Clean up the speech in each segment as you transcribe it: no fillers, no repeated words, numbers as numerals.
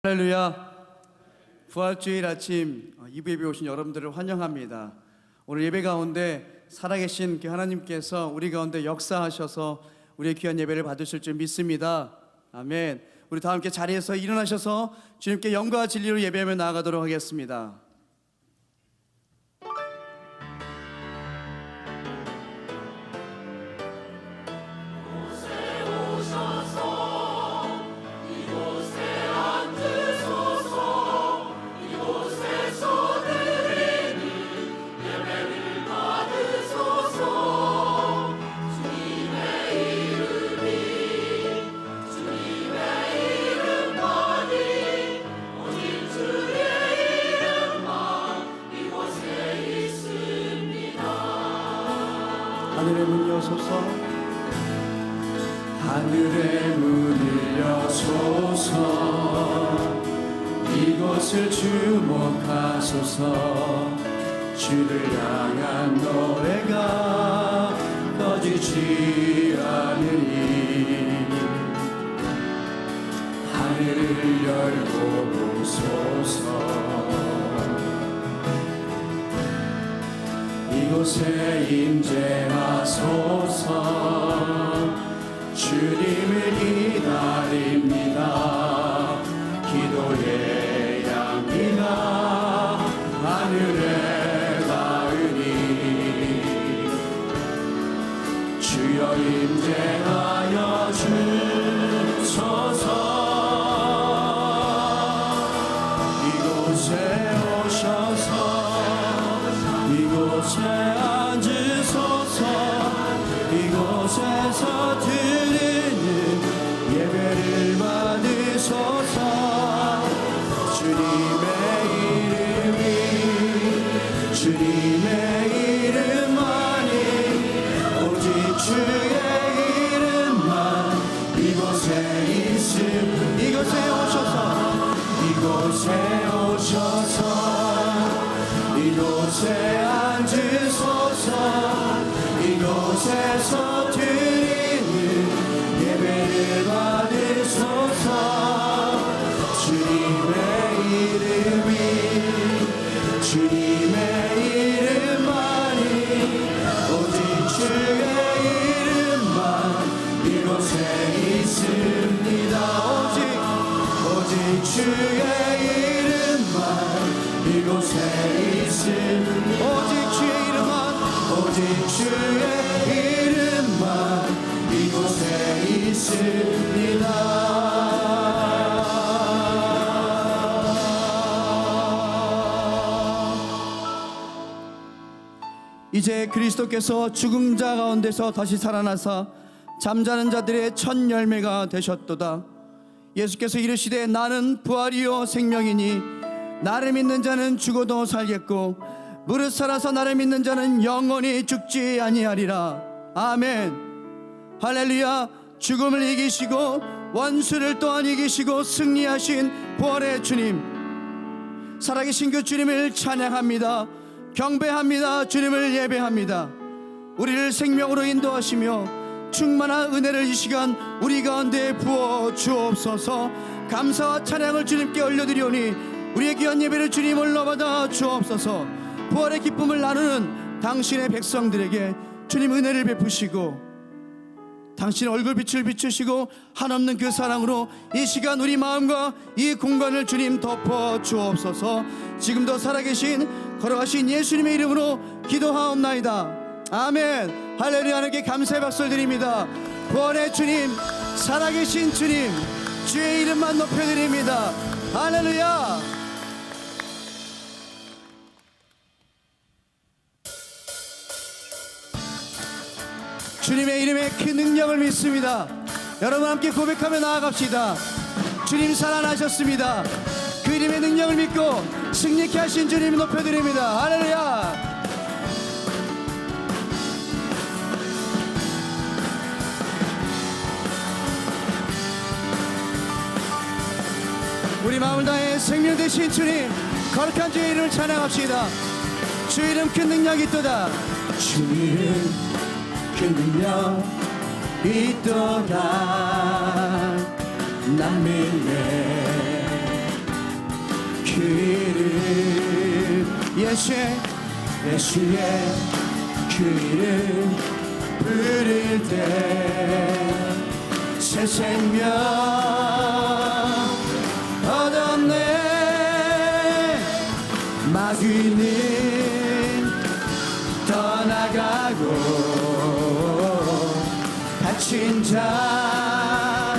할렐루야. 부활주일 아침 이브 예배 오신 여러분들을 환영합니다. 오늘 예배 가운데 살아계신 그 하나님께서 우리 가운데 역사하셔서 우리의 귀한 예배를 받으실 줄 믿습니다. 아멘. 우리 다 함께 자리에서 일어나셔서 주님께 영광과 진리로 예배하며 나아가도록 하겠습니다. 하늘의 문 여소서, 하늘의 문을 여소서, 이곳을 주목하소서. 주를 향한 노래가 꺼지지 않으니 하늘을 열고 보소서. 이곳에 임재하소서. 주님을 기다립니다. 기도의 향기가 하늘에 닿으니 주여 임재하여 주소서. 이곳에 오셔서 이곳에 앉으소서. 이곳에서 드리는 예배를 받으소서. 주님의 이름만이 오직 주의 이름만 이곳에 있음. 이곳에 오셔서 이곳에 앉으소서. 이곳에서 드리는 예배를 받으소서. 주님의 이름만이 오직 주의 이름만 이곳에 있습니다. 오직 주의 이름만 이곳에 있습니다. 오직 주의 이름만 이곳에 있습니다. 이제 그리스도께서 죽은 자 가운데서 다시 살아나사 잠자는 자들의 첫 열매가 되셨도다. 예수께서 이르시되 나는 부활이요 생명이니 나를 믿는 자는 죽어도 살겠고 무릇 살아서 나를 믿는 자는 영원히 죽지 아니하리라. 아멘. 할렐루야. 죽음을 이기시고 원수를 또한 이기시고 승리하신 부활의 주님, 살아계신 그 주님을 찬양합니다. 경배합니다. 주님을 예배합니다. 우리를 생명으로 인도하시며 충만한 은혜를 이 시간 우리 가운데 부어 주옵소서. 감사와 찬양을 주님께 올려드리오니 우리의 귀한 예배를 주님 올라받아 주옵소서. 부활의 기쁨을 나누는 당신의 백성들에게 주님 은혜를 베푸시고 당신의 얼굴빛을 비추시고 한없는 그 사랑으로 이 시간 우리 마음과 이 공간을 주님 덮어 주옵소서. 지금도 살아계신 걸어가신 예수님의 이름으로 기도하옵나이다. 아멘. 할렐루야. 하나님께 감사의 박수를 드립니다. 부활의 주님, 살아계신 주님, 주의 이름만 높여드립니다. 할렐루야. 주님의 이름에 큰 능력을 믿습니다. 여러분 함께 고백하며 나아갑시다. 주님 살아나셨습니다. 그 이름의 능력을 믿고 승리케 하신 주님 높여드립니다. 할렐루야. 우리 마음을 다해 생명 되신 주님, 거룩한 주의 이름을 찬양합시다. 주 이름 큰 능력이 있도다. 주 이름 큰 능력 있도다. 난 믿네. 그 이름 예수의 그 이름 부를 때 새 생명 얻었네. 마귀는 떠나가고 다친 자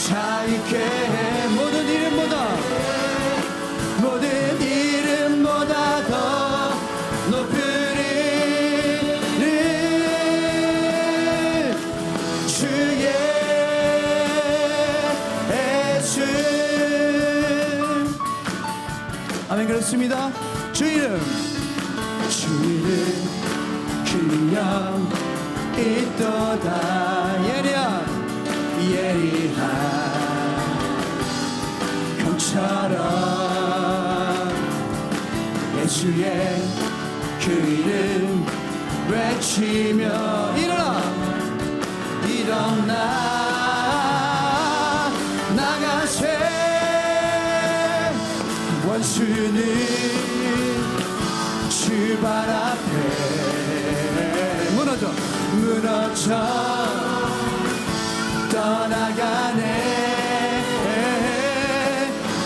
자유케 해. 모든 이름보다 더 높은 이름 주의 예수. 아멘. 그렇습니다. 주 이름 그냥 있도다. 예리한 검처럼 예수의 그 이름 외치며 일어나 나가세. 원수는 주 발 앞에 무너져 떠나가네.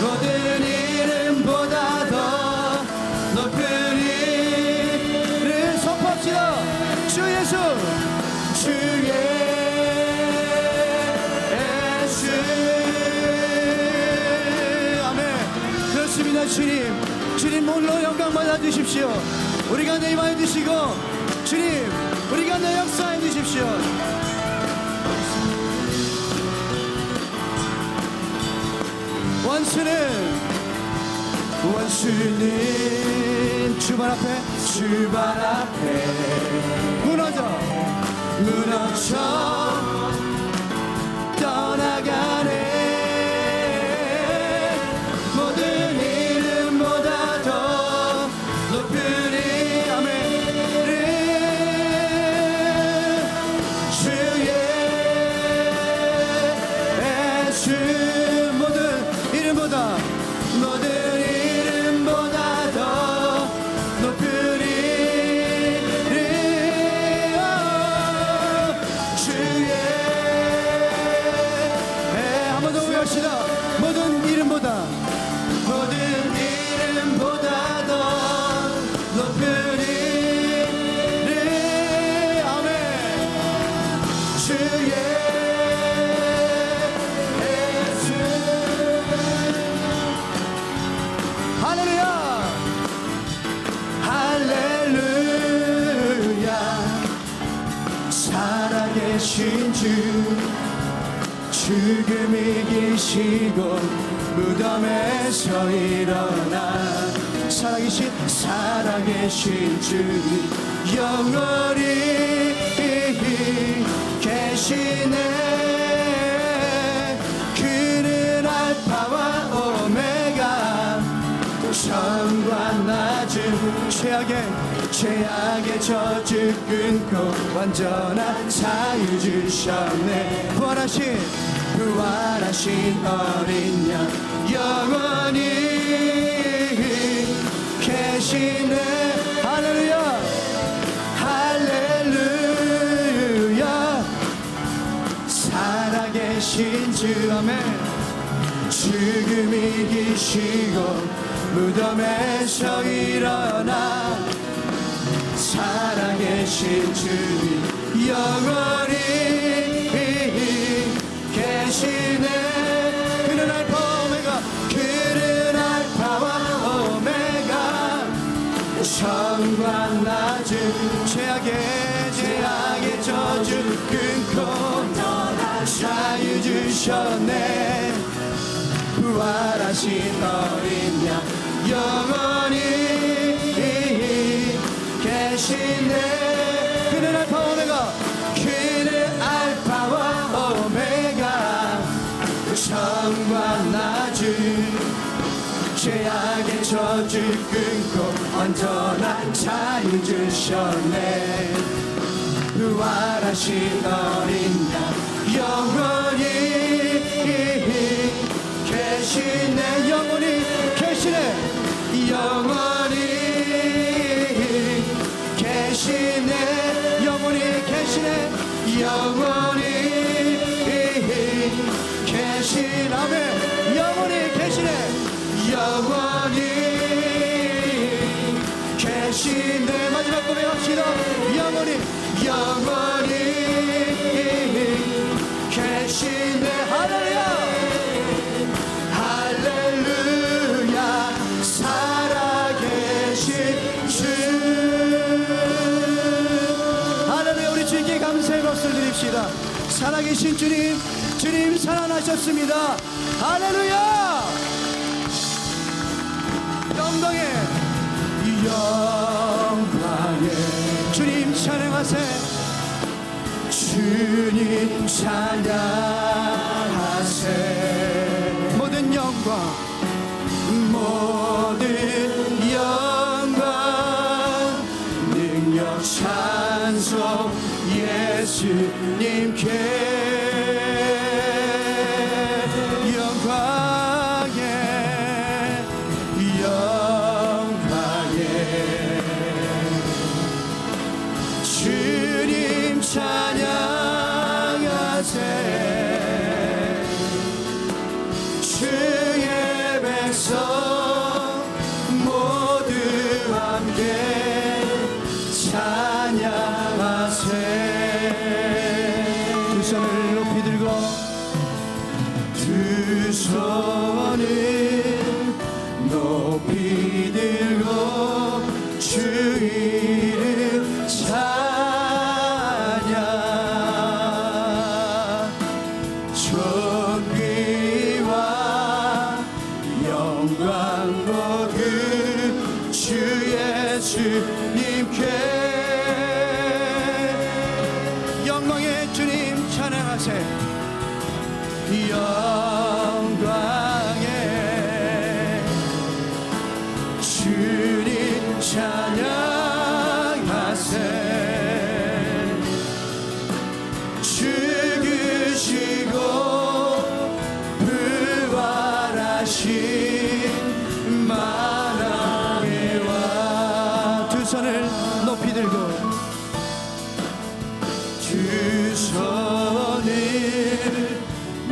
모든 이름보다 더 높은 이름 선포합시다. 주 예수 아멘. 그렇습니다. 주님 홀로 영광 받아주십시오. 우리 가운데 임하여 주시고 주님 우리 가운데 역사해 주십시오. 원수는 주 발 앞에 무너져 떠나가네. 모든 이름보다 더 높은 이름 주의 예수. 모든 이름보다 더 높은 이름 주의. 한 번 더 외웁시다. 모든 이름보다 더 높은 이름 아멘. 주의 예수. 할렐루야 살아계신 주 죽음 이기시고 무덤에서 일어나 살아계신 주 영원히 계시네. 그는 알파와 오메가 처음과 낮은 죄악의 저주 끊고 완전한 자유 주셨네. 부활하신 어린 양 영원히 계시네. 할렐루야 살아계신 주 아멘. 죽음 이기시고 무덤에서 일어나 살아계신 주님 영원히 계시네. 그는 알파와 오메가 처음과 낮은 죄악의 저주 끊고 자유 주셨네. 부활하신 어린 양 영원히 계시네. 그는 알파와 오메가 처음과 낮은 죄악의 저주 끊고 완전한 자유 주셨네. 부활하신 어린 양 영원히 계시네. 영원히 계시네. 계신 아멘. 영원히 계시네. 영원히 계시네. 마지막 고백합시다. 영원히 계시네. 할렐루야 할렐루야. 살아계신 주. 할렐루야. 우리 주님께 감사의 박수를 드립시다. 살아계신 주님, 주님 살아나셨습니다. 할렐루야. 영광에 주님 찬양하세. 주님 찬양하세. 모든 영광 능력 찬송 예수님께. 주님 찬양하세. 주의 백성 모두 함께 찬양하세. 두 손을 높이 들고 두 손을 높이 들고 주 이름 찬양. 존귀와 영광 모두 주 예수님께. 영광의 주님 찬양하세. 영광의 주님 찬양하세. 죽으시고 부활하신 만왕의 왕. 두 손을 높이 들고 두 손을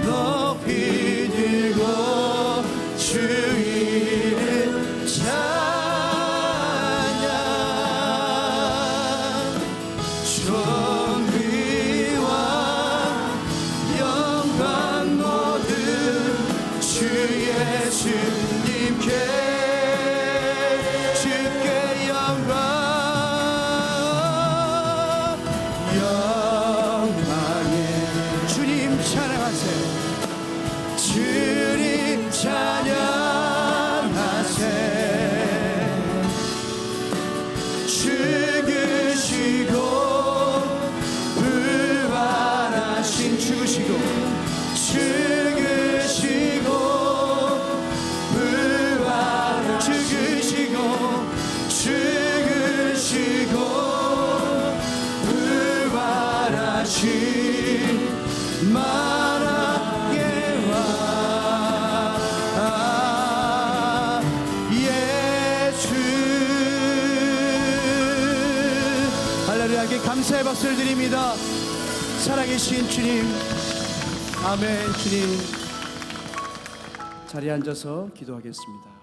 높이 들고 주 이름 찬양. 존귀와 영광 모두 주 예수님께. 주께 영광. 영광에 주님 찬양하세요. 주님 찬양하세. 죽으시고 부활하신. 죽으시고 부활하신 만왕의 왕 예수. 할렐루야께 감사의 박수를 드립니다. 살아계신 주님. 아멘. 주님 자리에 앉아서 기도하겠습니다.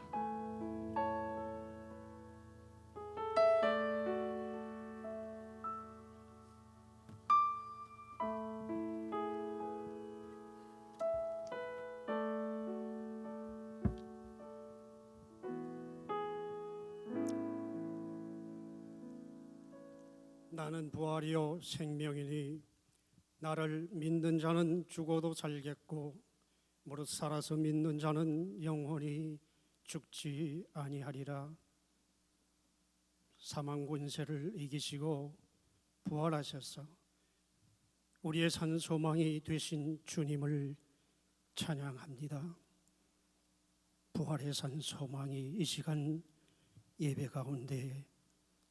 나는 부활이요 생명이니 나를 믿는 자는 죽어도 살겠고 무릇 살아서 믿는 자는 영원히 죽지 아니하리라. 사망 권세를 이기시고 부활하셔서 우리의 산 소망이 되신 주님을 찬양합니다. 부활의 산 소망이 이 시간 예배 가운데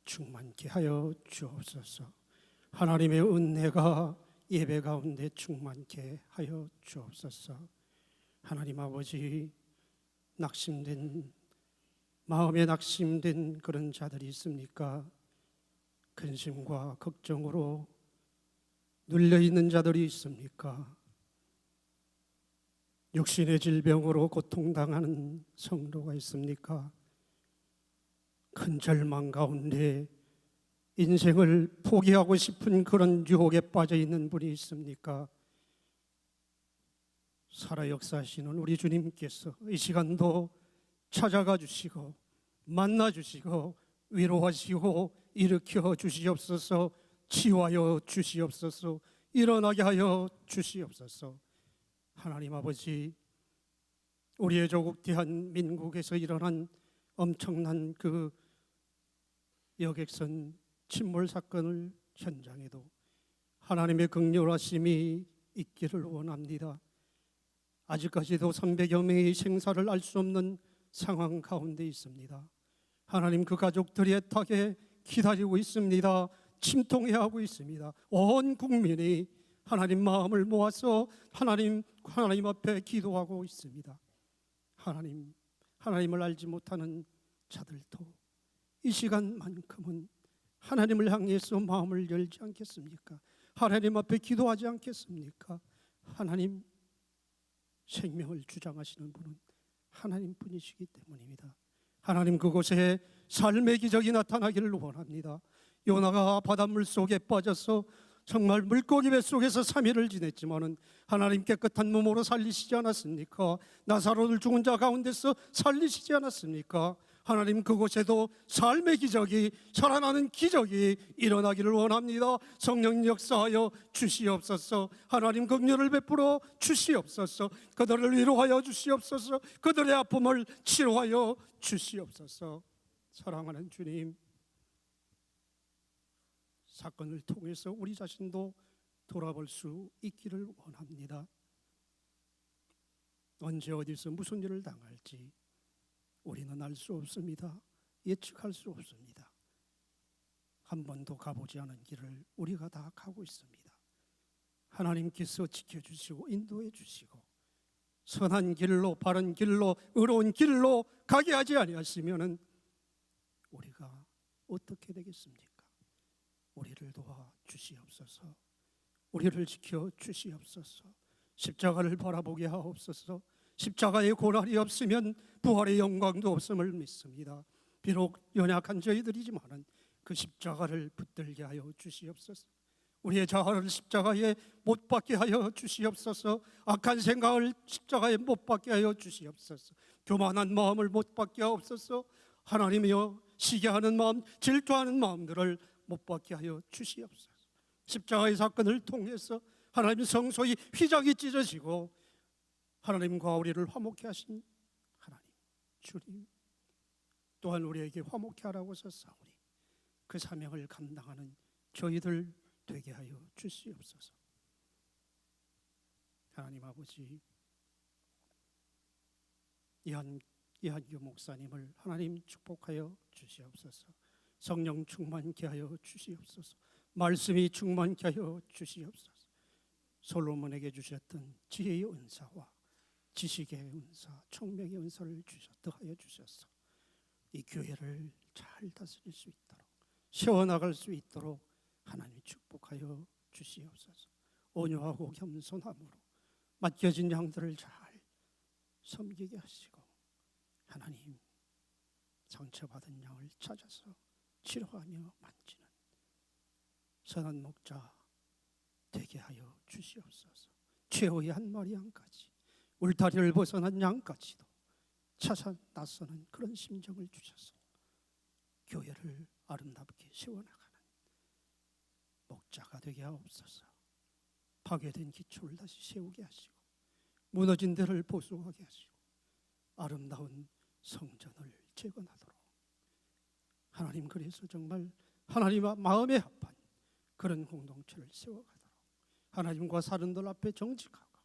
충만케 하여 주옵소서. 하나님의 은혜가 예배 가운데 충만케 하여 주옵소서. 하나님 아버지, 마음에 낙심된 그런 자들이 있습니까? 근심과 걱정으로 눌려 있는 자들이 있습니까? 육신의 질병으로 고통당하는 성도가 있습니까? 큰 절망 가운데 인생을 포기하고 싶은 그런 유혹에 빠져 있는 분이 있습니까? 살아 역사하시는 우리 주님께서 이 시간도 찾아가 주시고 만나 주시고 위로하시고 일으켜 주시옵소서. 치유하여 주시옵소서. 일어나게 하여 주시옵소서. 하나님 아버지, 우리의 조국 대한민국에서 일어난 엄청난 그 여객선 침몰 사건을 현장에도 하나님의 긍휼하심이 있기를 원합니다. 아직까지도 300여 명의 생사를 알 수 없는 상황 가운데 있습니다. 하나님, 그 가족들이 애타게 기다리고 있습니다. 침통해하고 있습니다. 온 국민이 하나님 마음을 모아서 하나님 앞에 기도하고 있습니다. 하나님을 알지 못하는 자들도 이 시간만큼은 하나님을 향해서 마음을 열지 않겠습니까? 하나님 앞에 기도하지 않겠습니까? 하나님, 생명을 주장하시는 분은 하나님뿐이시기 때문입니다. 하나님, 그곳에 삶의 기적이 나타나기를 원합니다. 요나가 바닷물 속에 빠져서 정말 물고기 뱃속에서 3일을 지냈지만은 하나님 깨끗한 몸으로 살리시지 않았습니까? 나사로를 죽은 자 가운데서 살리시지 않았습니까? 하나님, 그곳에도 삶의 기적이, 살아나는 기적이 일어나기를 원합니다. 성령 역사하여 주시옵소서. 하나님, 긍휼을 베풀어 주시옵소서. 그들을 위로하여 주시옵소서. 그들의 아픔을 치료하여 주시옵소서. 사랑하는 주님, 사건을 통해서 우리 자신도 돌아볼 수 있기를 원합니다. 언제 어디서 무슨 일을 당할지 우리는 알 수 없습니다. 예측할 수 없습니다. 한 번도 가보지 않은 길을 우리가 다 가고 있습니다. 하나님께서 지켜주시고 인도해 주시고 선한 길로, 바른 길로, 의로운 길로 가게 하지 아니하시면은 우리가 어떻게 되겠습니까? 우리를 도와 주시옵소서. 우리를 지켜 주시옵소서. 십자가를 바라보게 하옵소서. 십자가의 고난이 없으면 부활의 영광도 없음을 믿습니다. 비록 연약한 저희들이지만은 그 십자가를 붙들게 하여 주시옵소서. 우리의 자아를 십자가에 못 박게 하여 주시옵소서. 악한 생각을 십자가에 못 박게 하여 주시옵소서. 교만한 마음을 못 박게 하옵소서. 하나님이여, 시기하는 마음, 질투하는 마음들을 못 받게 하여 주시옵소서. 십자가의 사건을 통해서 하나님 성소의 휘장이 찢어지고 하나님과 우리를 화목케 하신 하나님 주님, 또한 우리에게 화목케 하라고 하셨사오니 그 사명을 감당하는 저희들 되게 하여 주시옵소서. 하나님 아버지, 이한규 목사님을 하나님 축복하여 주시옵소서. 성령 충만케 하여 주시옵소서. 말씀이 충만케 하여 주시옵소서. 솔로몬에게 주셨던 지혜의 은사와 지식의 은사, 총명의 은사를 더하여 주셔서 이 교회를 잘 다스릴 수 있도록, 세워나갈 수 있도록 하나님 축복하여 주시옵소서. 온유하고 겸손함으로 맡겨진 양들을 잘 섬기게 하시고 하나님, 상처받은 양을 찾아서 치료하며 만지는 선한 목자 되게 하여 주시옵소서. 최후의 한 마리 양까지, 울타리를 벗어난 양까지도 찾아 나서는 그런 심정을 주셔서 교회를 아름답게 세워나가는 목자가 되게 하옵소서. 파괴된 기초를 다시 세우게 하시고 무너진 데를 보수하게 하시고 아름다운 성전을 재건하도록 하나님, 그래서 정말 하나님과 마음에 합한 그런 공동체를 세워가도록 하나님과 사람들 앞에 정직하고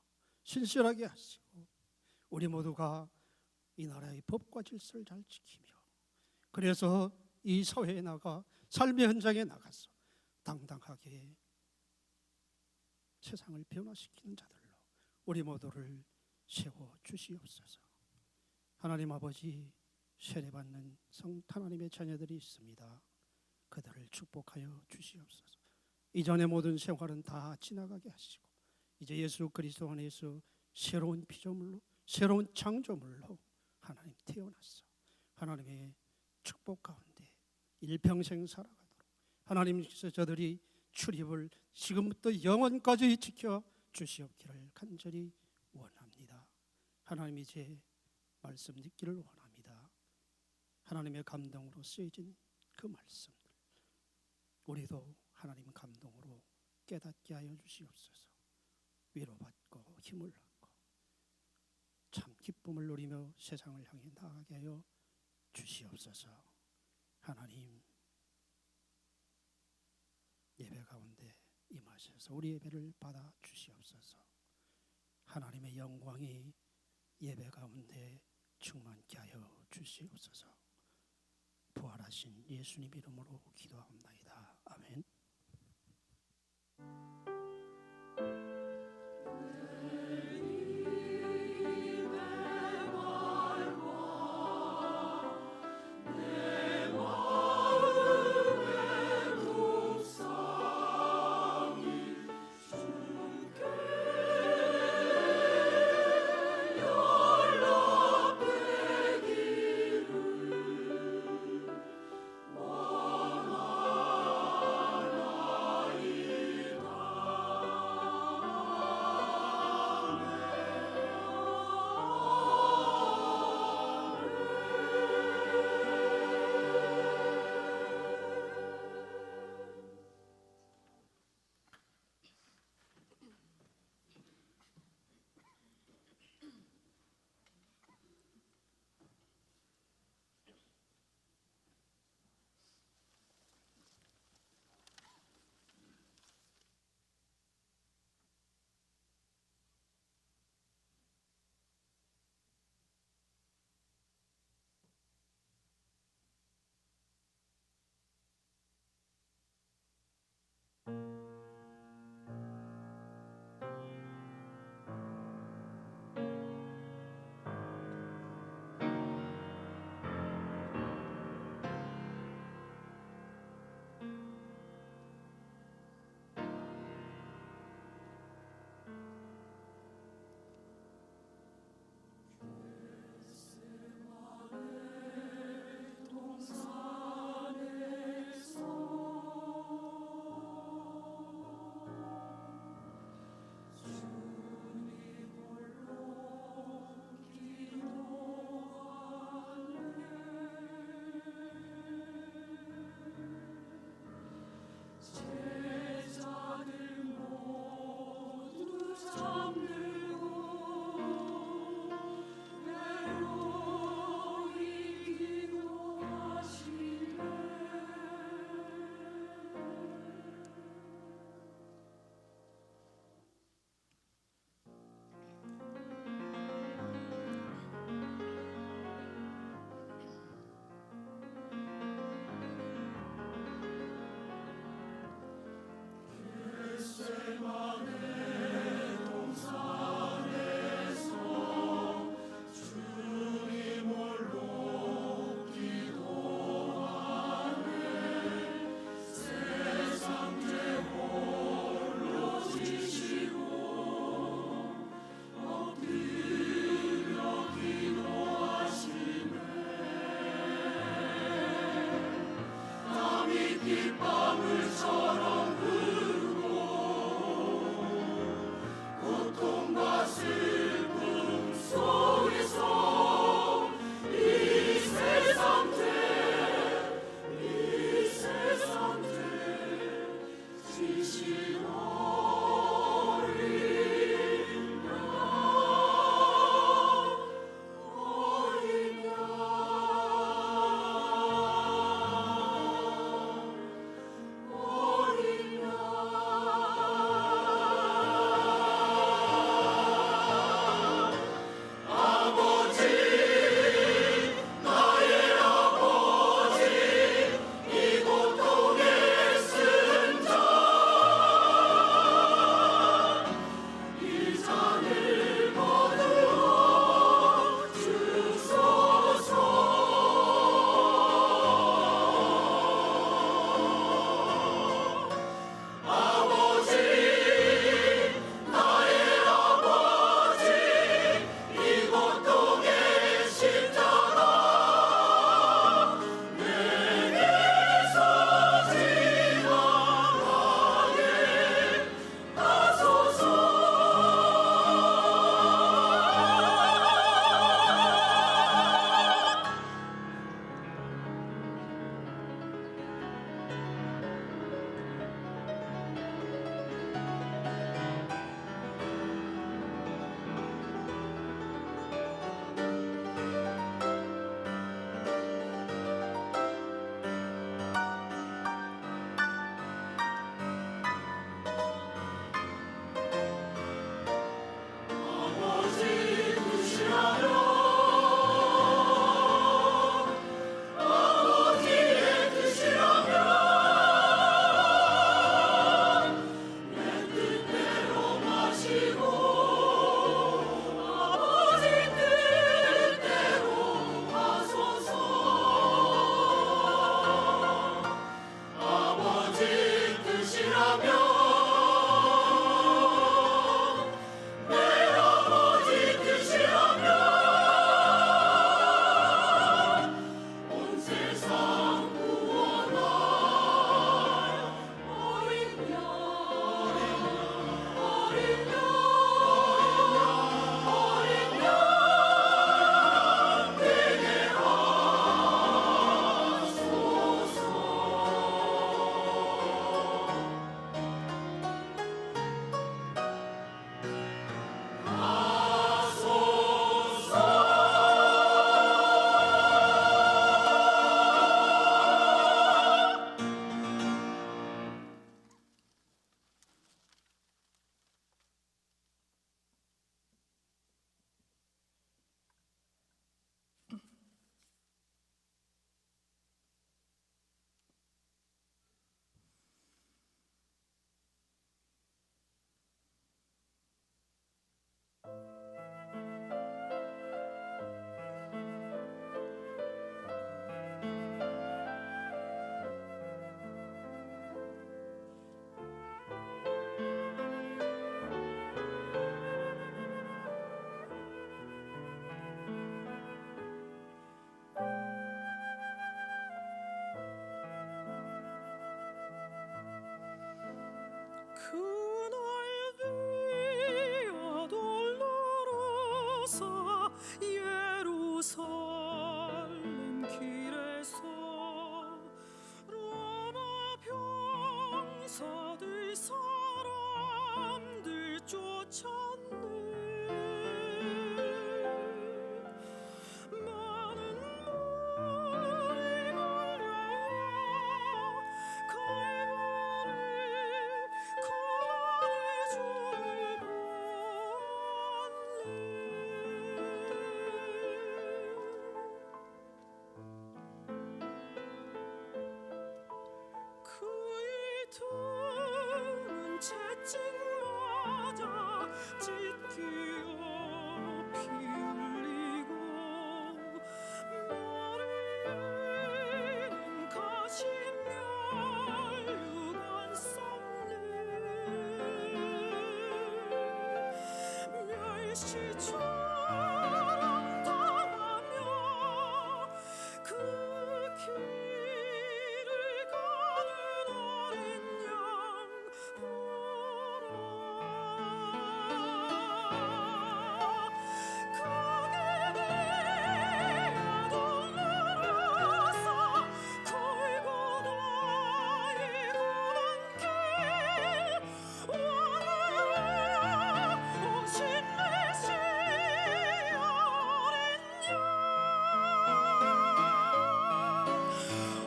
신실하게 하시고 우리 모두가 이 나라의 법과 질서를 잘 지키며, 그래서 이 사회에 나가 삶의 현장에 나가서 당당하게 세상을 변화시키는 자들로 우리 모두를 세워 주시옵소서. 하나님 아버지, 세례받는 하나님의 자녀들이 있습니다. 그들을 축복하여 주시옵소서. 이전의 모든 생활은 다 지나가게 하시고 이제 예수 그리스도 안에서 새로운 피조물로, 새로운 창조물로 하나님 태어났어. 하나님의 축복 가운데 일평생 살아가도록 하나님께서 저들이 출입을 지금부터 영원까지 지켜 주시옵기를 간절히 원합니다. 하나님 이제 말씀 듣기를 원합니다. 하나님의 감동으로 쓰여진 그 말씀들 우리도 하나님 감동으로 깨닫게 하여 주시옵소서. 위로받고 힘을 얻고 참 기쁨을 누리며 세상을 향해 나아가게 하여 주시옵소서. 하나님 예배 가운데 임하셔서 우리 예배를 받아 주시옵소서. 하나님의 영광이 예배 가운데 충만케 하여 주시옵소서. 부활하신 예수님 이름으로 기도합니다. 아멘. 돌아서 예루살렘 길에서 로마 병사들 사람들 쫓았네. 많은 물이 갈라와 칼바리 고난의 주를 보았네. 그의 등은 채찍맞아 찢기어 피 흘리고 머리에는 가시면류관 썩네. 멸시처럼 당하며 그 길을 가는 어린 양 보라. 그게 아동으로서 걸고 나의 고난 길 왕으로 오신 메시아 어린 양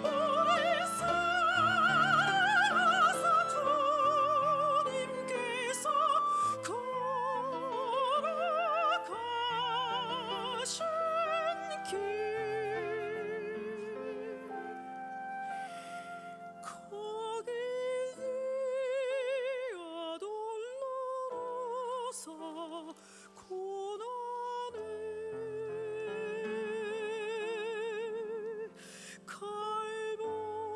우리 사랑하사 주님께서 걸어가신 길 거기 아돌로서 고난을 갈보리로.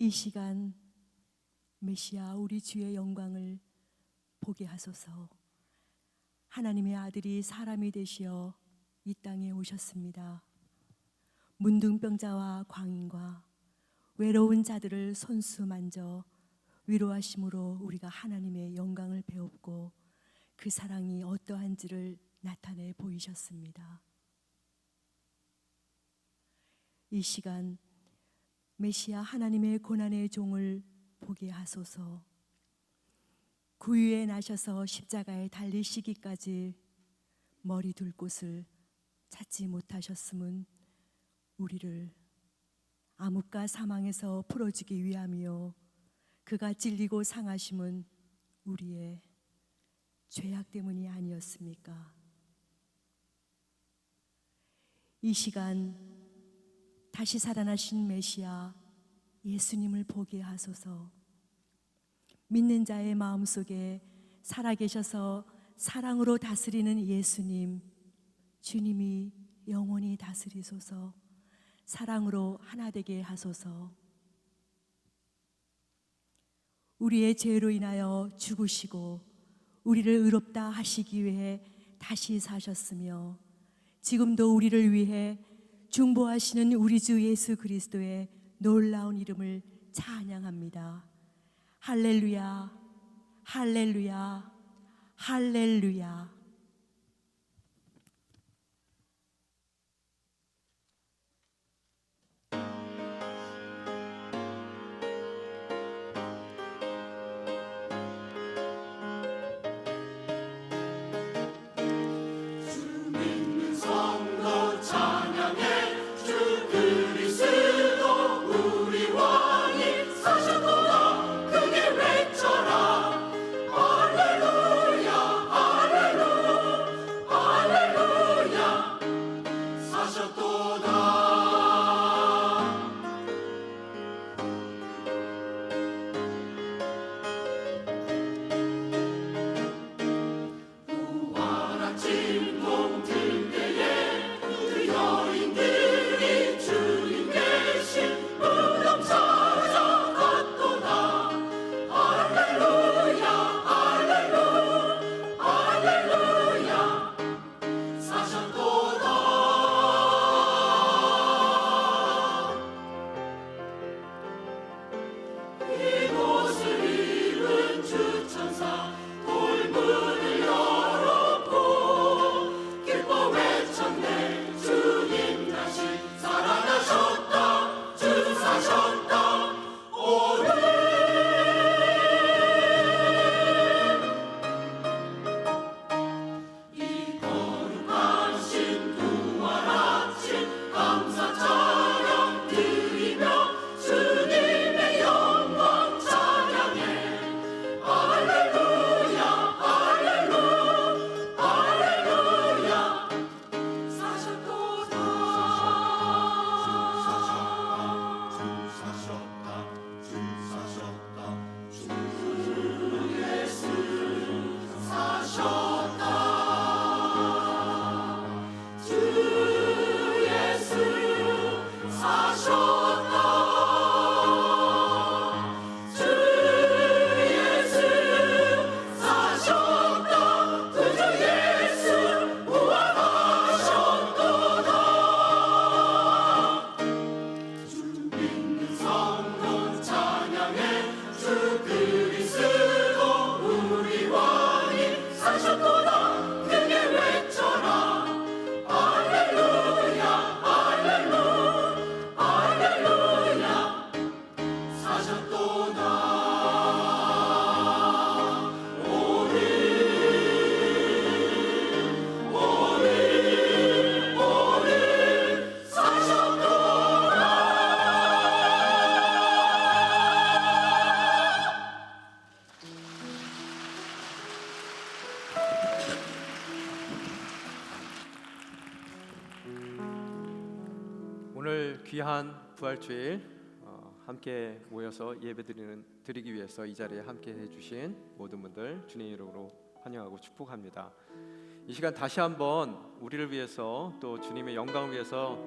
이 시간 메시아 우리 주의 영광을 보게 하소서. 하나님의 아들이 사람이 되시어 이 땅에 오셨습니다. 문둥병자와 광인과 외로운 자들을 손수 만져 위로하심으로 우리가 하나님의 영광을 배웠고 그 사랑이 어떠한지를 나타내 보이셨습니다. 이 시간 메시아 하나님의 고난의 종을 보게 하소서. 구유에 나셔서 십자가에 달리시기까지 머리 둘 곳을 찾지 못하셨음은 우리를 암흑과 사망에서 풀어주기 위함이요, 그가 찔리고 상하심은 우리의 죄악 때문이 아니었습니까? 이 시간 다시 살아나신 메시아 예수님을 보게 하소서. 믿는 자의 마음속에 살아계셔서 사랑으로 다스리는 예수님, 주님이 영원히 다스리소서. 사랑으로 하나 되게 하소서. 우리의 죄로 인하여 죽으시고 우리를 의롭다 하시기 위해 다시 사셨으며 지금도 우리를 위해 중보하시는 우리 주 예수 그리스도의 놀라운 이름을 찬양합니다. 할렐루야, 할렐루야, 할렐루야. 오늘 귀한 부활주일 함께 모여서 예배드리기 위해서 이 자리에 함께 해주신 모든 분들 주님 이름으로 환영하고 축복합니다. 이 시간 다시 한번 우리를 위해서 또 주님의 영광을 위해서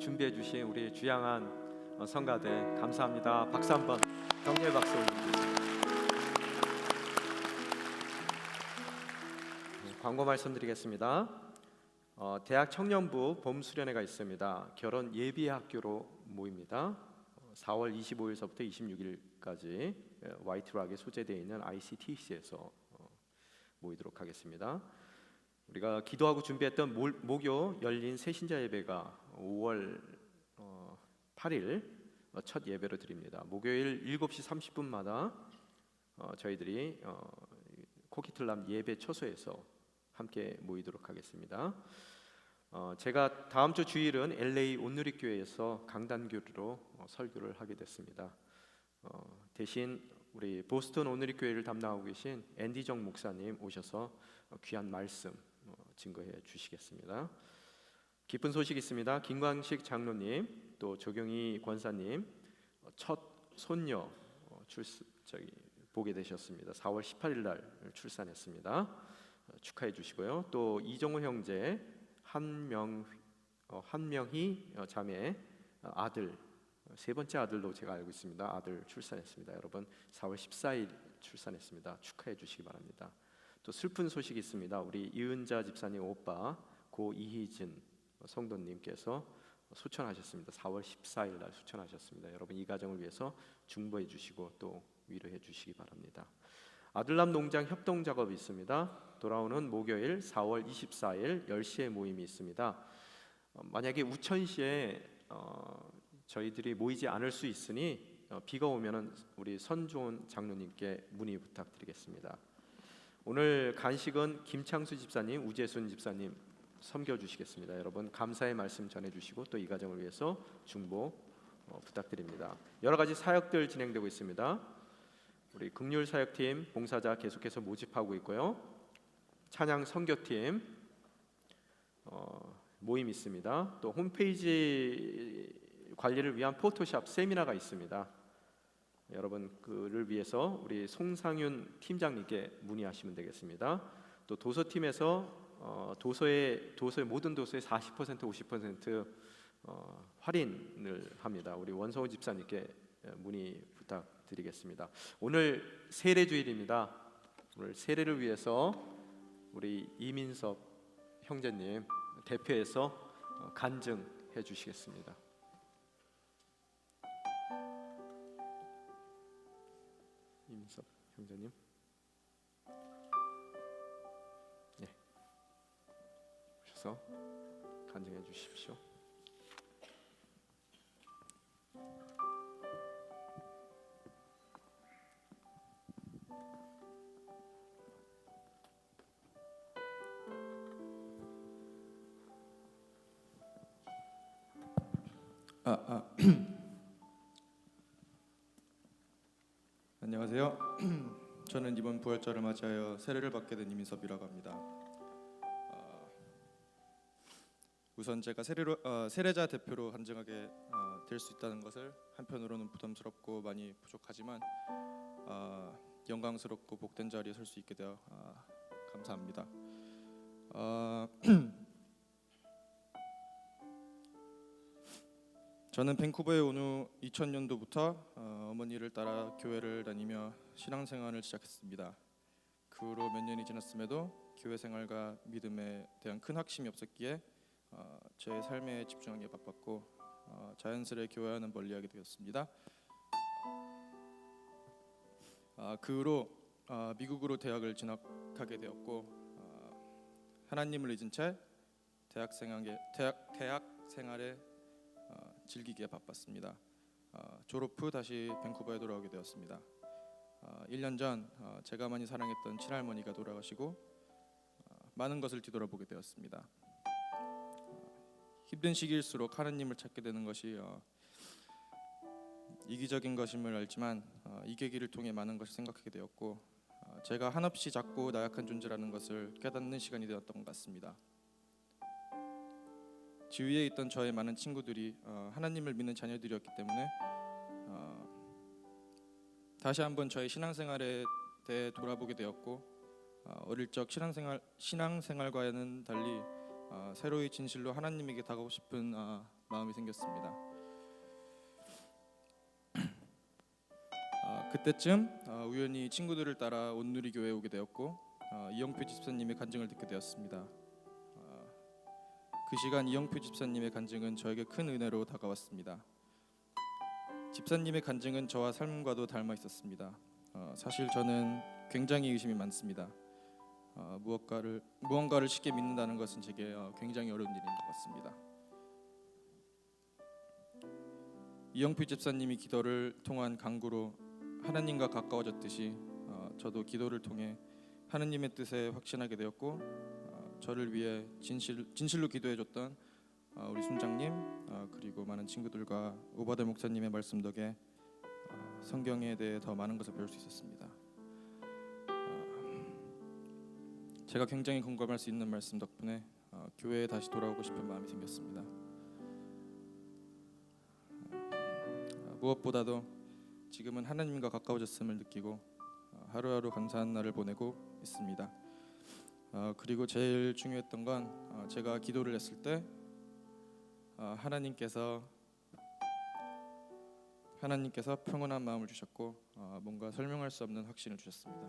준비해 주신 우리 주양한 성가대 감사합니다. 박수 한번 격려의 박수 올려주세요. 광고 말씀드리겠습니다. 대학 청년부 봄 수련회가 있습니다. 결혼 예비 학교로 모입니다. 4월 25일서부터 26일까지 화이트락에 소재되어 있는 ICTC에서 모이도록 하겠습니다. 우리가 기도하고 준비했던 목요 열린 새신자 예배가 5월 8일 첫 예배로 드립니다. 목요일 7시 30분마다 저희들이 코키틀람 예배 처소에서 함께 모이도록 하겠습니다. 제가 다음 주 주일은 LA 온누리교회에서 강단교류로 설교를 하게 됐습니다. 대신 우리 보스턴 온누리교회를 담당하고 계신 앤디정 목사님 오셔서 귀한 말씀 증거해 주시겠습니다. 기쁜 소식이 있습니다. 김광식 장로님 또 조경희 권사님 첫 손녀 보게 되셨습니다. 4월 18일 날 출산했습니다. 축하해 주시고요. 또 이정호 형제 한명희 자매 아들 세 번째 아들로 제가 알고 있습니다. 아들 출산했습니다. 여러분 4월 14일 출산했습니다. 축하해 주시기 바랍니다. 또 슬픈 소식이 있습니다. 우리 이은자 집사님 오빠 고 이희진 성도님께서 소천하셨습니다. 4월 14일 날 소천하셨습니다. 여러분 이 가정을 위해서 중보해 주시고 또 위로해 주시기 바랍니다. 아들남 농장 협동 작업이 있습니다. 돌아오는 목요일 4월 24일 10시에 모임이 있습니다. 만약에 우천시에 저희들이 모이지 않을 수 있으니 비가 오면은 우리 선조원 장로님께 문의 부탁드리겠습니다. 오늘 간식은 김창수 집사님, 우재순 집사님 섬겨 주시겠습니다. 여러분 감사의 말씀 전해 주시고 또 이 가정을 위해서 중보 부탁드립니다. 여러 가지 사역들 진행되고 있습니다. 우리 긍휼 사역팀 봉사자 계속해서 모집하고 있고요. 찬양 선교팀 모임 있습니다. 또 홈페이지 관리를 위한 포토샵 세미나가 있습니다. 여러분 그를 위해서 우리 송상윤 팀장님께 문의하시면 되겠습니다. 또 도서팀에서 도서의 모든 도서의 40% 50% 할인을 합니다. 우리 원성호 집사님께 문의 부탁드리겠습니다. 오늘 세례주일입니다. 오늘 세례를 위해서 우리 이민섭 형제님 대표해서 간증해 주시겠습니다. 이민섭 형제님, 네, 오셔서 간증해 주십시오. 안녕하세요. 저는 이번 부활절을 맞이하여 세례를 받게 된 이민섭이라고 합니다. 우선 제가 세례자 대표로 간증하게 될 수 있다는 것을 한편으로는 부담스럽고 많이 부족하지만 영광스럽고 복된 자리에 설 수 있게 되어 감사합니다. 저는 밴쿠버에 온 후 2000년도부터 어머니를 따라 교회를 다니며 신앙생활을 시작했습니다. 그 후로 몇 년이 지났음에도 교회 생활과 믿음에 대한 큰 확신이 없었기에 제 삶에 집중하기에 바빴고 자연스레 교회와는 멀리하게 되었습니다. 그 후로 미국으로 대학을 진학하게 되었고 하나님을 잊은 채 대학 생활에 즐기기에 바빴습니다. 졸업 후 다시 밴쿠버에 돌아오게 되었습니다. 1년 전 제가 많이 사랑했던 친할머니가 돌아가시고 많은 것을 뒤돌아보게 되었습니다. 힘든 시기일수록 하나님을 찾게 되는 것이 이기적인 것임을 알지만 이 계기를 통해 많은 것을 생각하게 되었고 제가 한없이 작고 나약한 존재라는 것을 깨닫는 시간이 되었던 것 같습니다. 주위에 있던 저의 많은 친구들이 하나님을 믿는 자녀들이었기 때문에 다시 한번 저의 신앙생활에 대해 돌아보게 되었고 어릴 적 신앙생활과는 달리 새로이 진실로 하나님에게 다가오고 싶은 마음이 생겼습니다. 그때쯤 우연히 친구들을 따라 온누리교회에 오게 되었고 이영표 집사님의 간증을 듣게 되었습니다. 그 시간 이영표 집사님의 간증은 저에게 큰 은혜로 다가왔습니다. 집사님의 간증은 저와 삶과도 닮아 있었습니다. 사실 저는 굉장히 의심이 많습니다. 무언가를 쉽게 믿는다는 것은 제게 굉장히 어려운 일인 것 같습니다. 이영표 집사님이 기도를 통한 간구로 하나님과 가까워졌듯이 저도 기도를 통해 하나님의 뜻에 확신하게 되었고 저를 위해 진실로 기도해줬던 우리 순장님 그리고 많은 친구들과 오바데 목사님의 말씀 덕에 성경에 대해 더 많은 것을 배울 수 있었습니다. 제가 굉장히 공감할 수 있는 말씀 덕분에 교회에 다시 돌아오고 싶은 마음이 생겼습니다. 무엇보다도 지금은 하나님과 가까워졌음을 느끼고 하루하루 감사한 날을 보내고 있습니다. 그리고 제일 중요했던 건 제가 기도를 했을 때 하나님께서 평온한 마음을 주셨고 뭔가 설명할 수 없는 확신을 주셨습니다.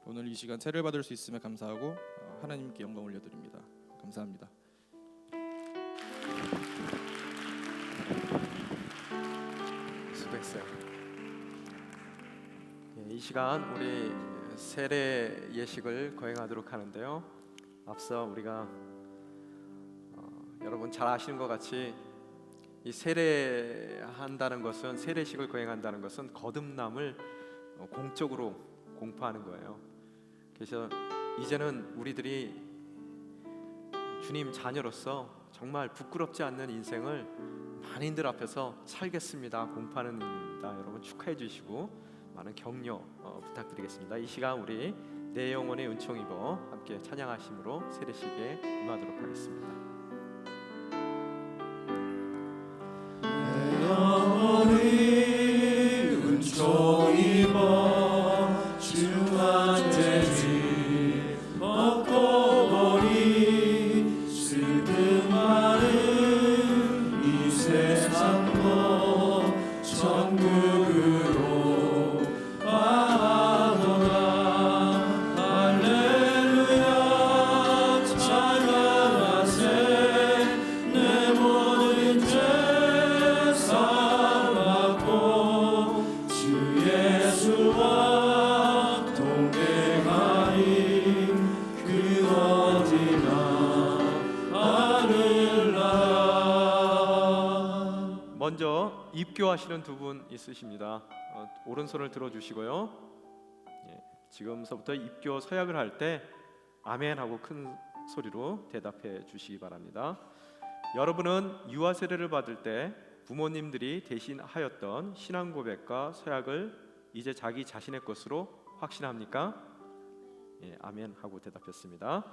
오늘 이 시간 세례를 받을 수 있음에 감사하고 하나님께 영광 올려드립니다. 감사합니다. 수고했어요. 이 시간 우리 세례 예식을 거행하도록 하는데요. 앞서 우리가 여러분 잘 아시는 것 같이 이 세례한다는 것은 세례식을 거행한다는 것은 거듭남을 공적으로 공포하는 거예요. 그래서 이제는 우리들이 주님 자녀로서 정말 부끄럽지 않는 인생을 만인들 앞에서 살겠습니다 공포하는 의미입니다. 여러분 축하해 주시고 많은 격려 부탁드리겠습니다. 이 시간 우리 내 영혼의 은총 입어 함께 찬양하심으로 세례식에 임하도록 하겠습니다. 내 영혼의 은총 입어 주한 재질 벗고 버린 슬픔 많은 이 세상도 천국으로 와도다. 할렐루야 찬양하세. 내 모든 죄 사함받고 주 예수와 동행하리. 그 어디나 하늘나라. 먼저 입교하시는 두 분 있으십니다. 오른손을 들어주시고요. 지금서부터 입교 서약을 할 때 아멘 하고 큰 소리로 대답해 주시기 바랍니다. 여러분은 유아 세례를 받을 때 부모님들이 대신하였던 신앙 고백과 서약을 이제 자기 자신의 것으로 확신합니까? 아멘 하고 대답했습니다.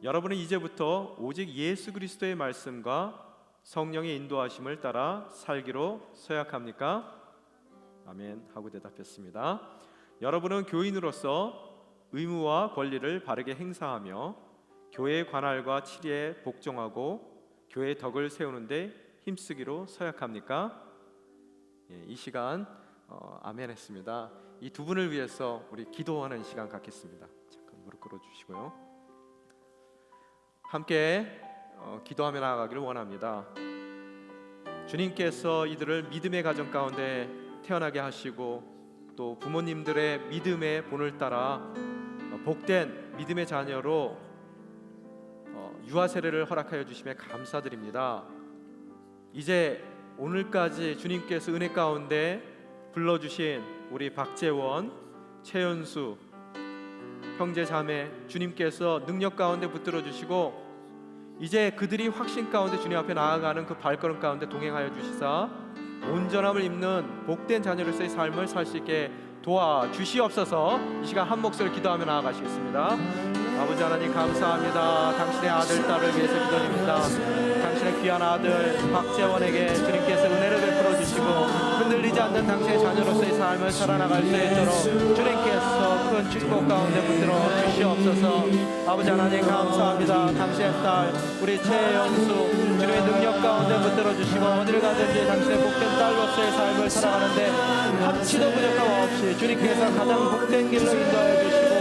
여러분은 이제부터 오직 예수 그리스도의 말씀과 성령의 인도하심을 따라 살기로 서약합니까? 아멘 하고 대답했습니다. 여러분은 교인으로서 의무와 권리를 바르게 행사하며 교회의 관할과 치리에 복종하고 교회의 덕을 세우는데 힘쓰기로 서약합니까? 이 시간 아멘 했습니다. 이 두 분을 위해서 우리 기도하는 시간 갖겠습니다. 잠깐 무릎 꿇어 주시고요. 함께 기도하며 나아가기를 원합니다. 주님께서 이들을 믿음의 가정 가운데 태어나게 하시고 또 부모님들의 믿음의 본을 따라 복된 믿음의 자녀로 유아 세례를 허락하여 주심에 감사드립니다. 이제 오늘까지 주님께서 은혜 가운데 불러주신 우리 박재원, 최연수 형제 자매 주님께서 능력 가운데 붙들어 주시고 이제 그들이 확신 가운데 주님 앞에 나아가는 그 발걸음 가운데 동행하여 주시사 온전함을 입는 복된 자녀로서의 삶을 살 수 있게 도와주시옵소서. 이 시간 한 목소리 기도하며 나아가시겠습니다. 아버지 하나님 감사합니다. 당신의 아들 딸을 위해서 기도드립니다. 당신의 귀한 아들 박재원에게 주님께서 은혜를 베풀어 주시고 흔들리지 않는 당신의 자녀로서의 삶을 살아나갈 수 있도록 주님께서 큰 축복 가운데 붙들어 주시옵소서. 아버지 하나님 감사합니다. 당신의 딸 우리 최영수 주님의 능력 가운데 붙들어 주시고 어디를 가든지 당신의 복된 딸로서의 삶을 살아가는데 한치도 부족함 없이 주님께서 가장 복된 길로 인도하여 주시고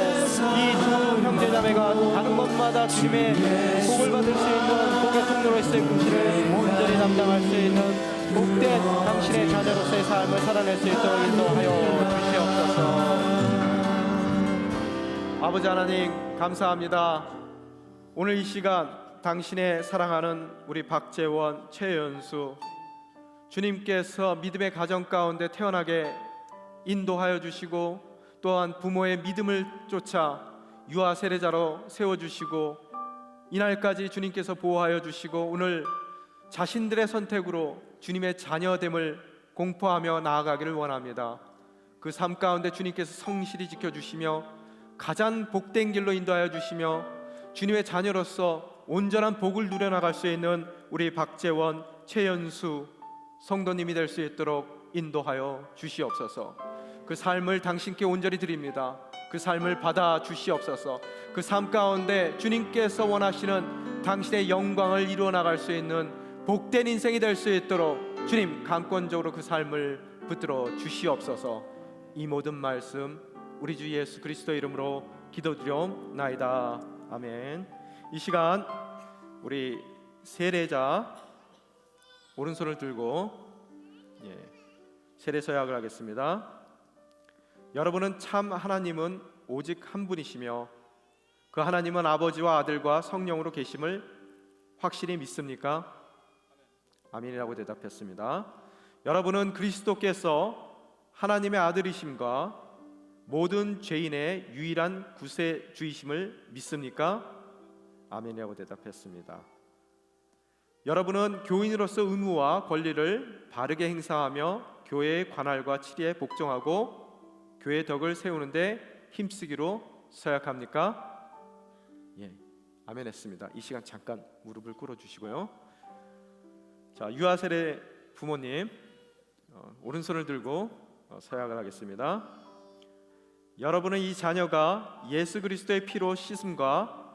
이 두 형제자매가 가는 곳마다 주님의 복을 받을 수 있는 복의 통로로 있을 것을 온전히 담당할 수 있는 복된 당신의 자녀로서의 삶을 살아낼 수 있도록 인도하여 주시옵소서. 아버지 하나님 감사합니다. 오늘 이 시간 당신의 사랑하는 우리 박재원, 최연수 주님께서 믿음의 가정 가운데 태어나게 인도하여 주시고 또한 부모의 믿음을 쫓아 유아 세례자로 세워주시고 이날까지 주님께서 보호하여 주시고 오늘 자신들의 선택으로 주님의 자녀됨을 공포하며 나아가기를 원합니다. 그 삶 가운데 주님께서 성실히 지켜주시며 가장 복된 길로 인도하여 주시며 주님의 자녀로서 온전한 복을 누려나갈 수 있는 우리 박재원, 최연수 성도님이 될 수 있도록 인도하여 주시옵소서. 그 삶을 당신께 온전히 드립니다. 그 삶을 받아 주시옵소서. 그 삶 가운데 주님께서 원하시는 당신의 영광을 이루어 나갈 수 있는 복된 인생이 될 수 있도록 주님 강권적으로 그 삶을 붙들어 주시옵소서. 이 모든 말씀 우리 주 예수 그리스도 이름으로 기도드리옵나이다. 아멘. 이 시간 우리 세례자 오른손을 들고 세례 서약을 하겠습니다. 여러분은 참 하나님은 오직 한 분이시며 그 하나님은 아버지와 아들과 성령으로 계심을 확실히 믿습니까? 아멘이라고 대답했습니다. 여러분은 그리스도께서 하나님의 아들이심과 모든 죄인의 유일한 구세주이심을 믿습니까? 아멘이라고 대답했습니다. 여러분은 교인으로서 의무와 권리를 바르게 행사하며 교회의 관할과 치리에 복종하고 교회의 덕을 세우는데 힘쓰기로 서약합니까? 예, 아멘 했습니다. 이 시간 잠깐 무릎을 꿇어주시고요. 자, 유아세례 부모님 오른손을 들고 서약을 하겠습니다. 여러분은 이 자녀가 예수 그리스도의 피로 씻음과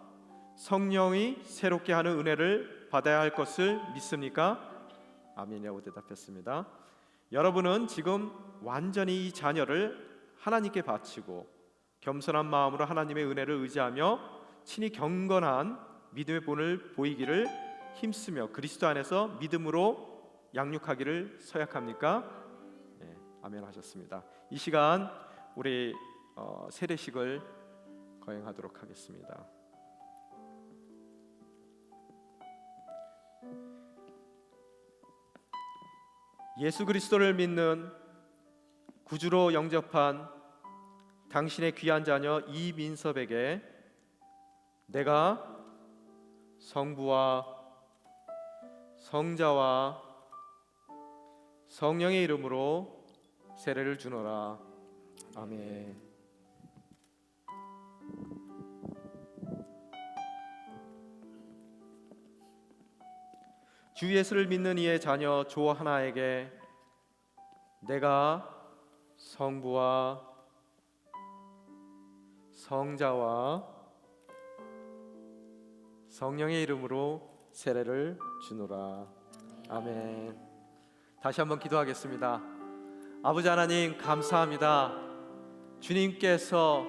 성령이 새롭게 하는 은혜를 받아야 할 것을 믿습니까? 아멘이라고 대답했습니다. 여러분은 지금 완전히 이 자녀를 하나님께 바치고 겸손한 마음으로 하나님의 은혜를 의지하며 친히 경건한 믿음의 본을 보이기를 힘쓰며 그리스도 안에서 믿음으로 양육하기를 서약합니까? 네, 아멘 하셨습니다. 이 시간 우리 세례식을 거행하도록 하겠습니다. 예수 그리스도를 믿는 구주로 영접한 당신의 귀한 자녀 이민섭에게 내가 성부와 성자와 성령의 이름으로 세례를 주노라. 아멘. 주 예수를 믿는 이의 자녀 조하나에게 내가 성부와 성자와 성령의 이름으로 세례를 주노라. 아멘. 다시 한번 기도하겠습니다. 아버지 하나님 감사합니다. 주님께서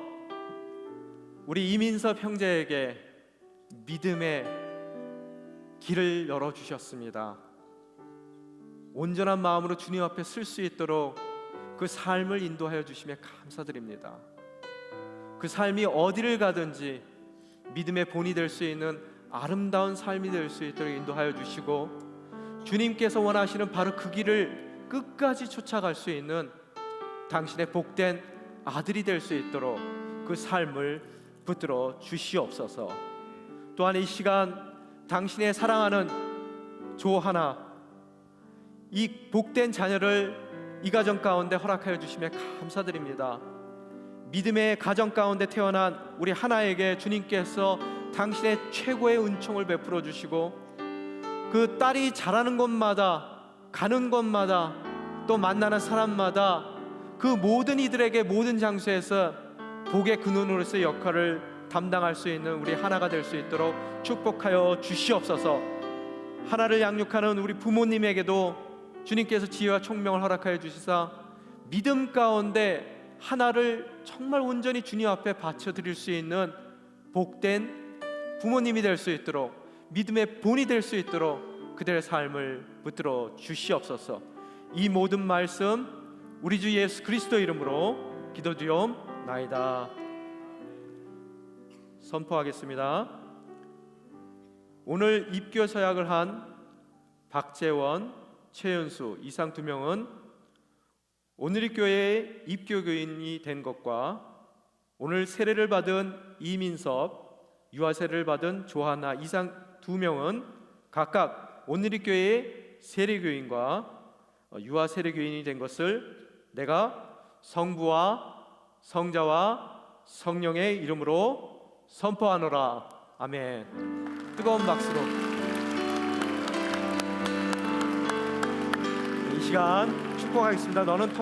우리 이민섭 형제에게 믿음의 길을 열어주셨습니다. 온전한 마음으로 주님 앞에 쓸 수 있도록 그 삶을 인도하여 주시며 감사드립니다. 그 삶이 어디를 가든지 믿음의 본이 될 수 있는 아름다운 삶이 될 수 있도록 인도하여 주시고 주님께서 원하시는 바로 그 길을 끝까지 쫓아갈 수 있는 당신의 복된 아들이 될 수 있도록 그 삶을 붙들어 주시옵소서. 또한 이 시간 당신의 사랑하는 조하나 이 복된 자녀를 이 가정 가운데 허락하여 주시며 감사드립니다. 믿음의 가정 가운데 태어난 우리 하나에게 주님께서 당신의 최고의 은총을 베풀어 주시고 그 딸이 자라는 곳마다 가는 곳마다 또 만나는 사람마다 그 모든 이들에게 모든 장소에서 복의 근원으로서의 역할을 담당할 수 있는 우리 하나가 될 수 있도록 축복하여 주시옵소서. 하나를 양육하는 우리 부모님에게도 주님께서 지혜와 총명을 허락하여 주시사 믿음 가운데 하나를 정말 온전히 주님 앞에 바쳐드릴 수 있는 복된 부모님이 될 수 있도록, 믿음의 본이 될 수 있도록 그들의 삶을 붙들어 주시옵소서. 이 모든 말씀 우리 주 예수 그리스도 이름으로 기도드리옵나이다. 선포하겠습니다. 오늘 입교 서약을 한 박재원, 최연수 이상 2명은 오늘의 교회의 입교교인이 된 것과 오늘 세례를 받은 이민섭, 유아 세례를 받은 조하나 이상 2명은 각각 오늘의 교회의 세례교인과 유아 세례교인이 된 것을 내가 성부와 성자와 성령의 이름으로 선포하노라. 아멘. 뜨거운 박수로 이 시간 축복하겠습니다. 너는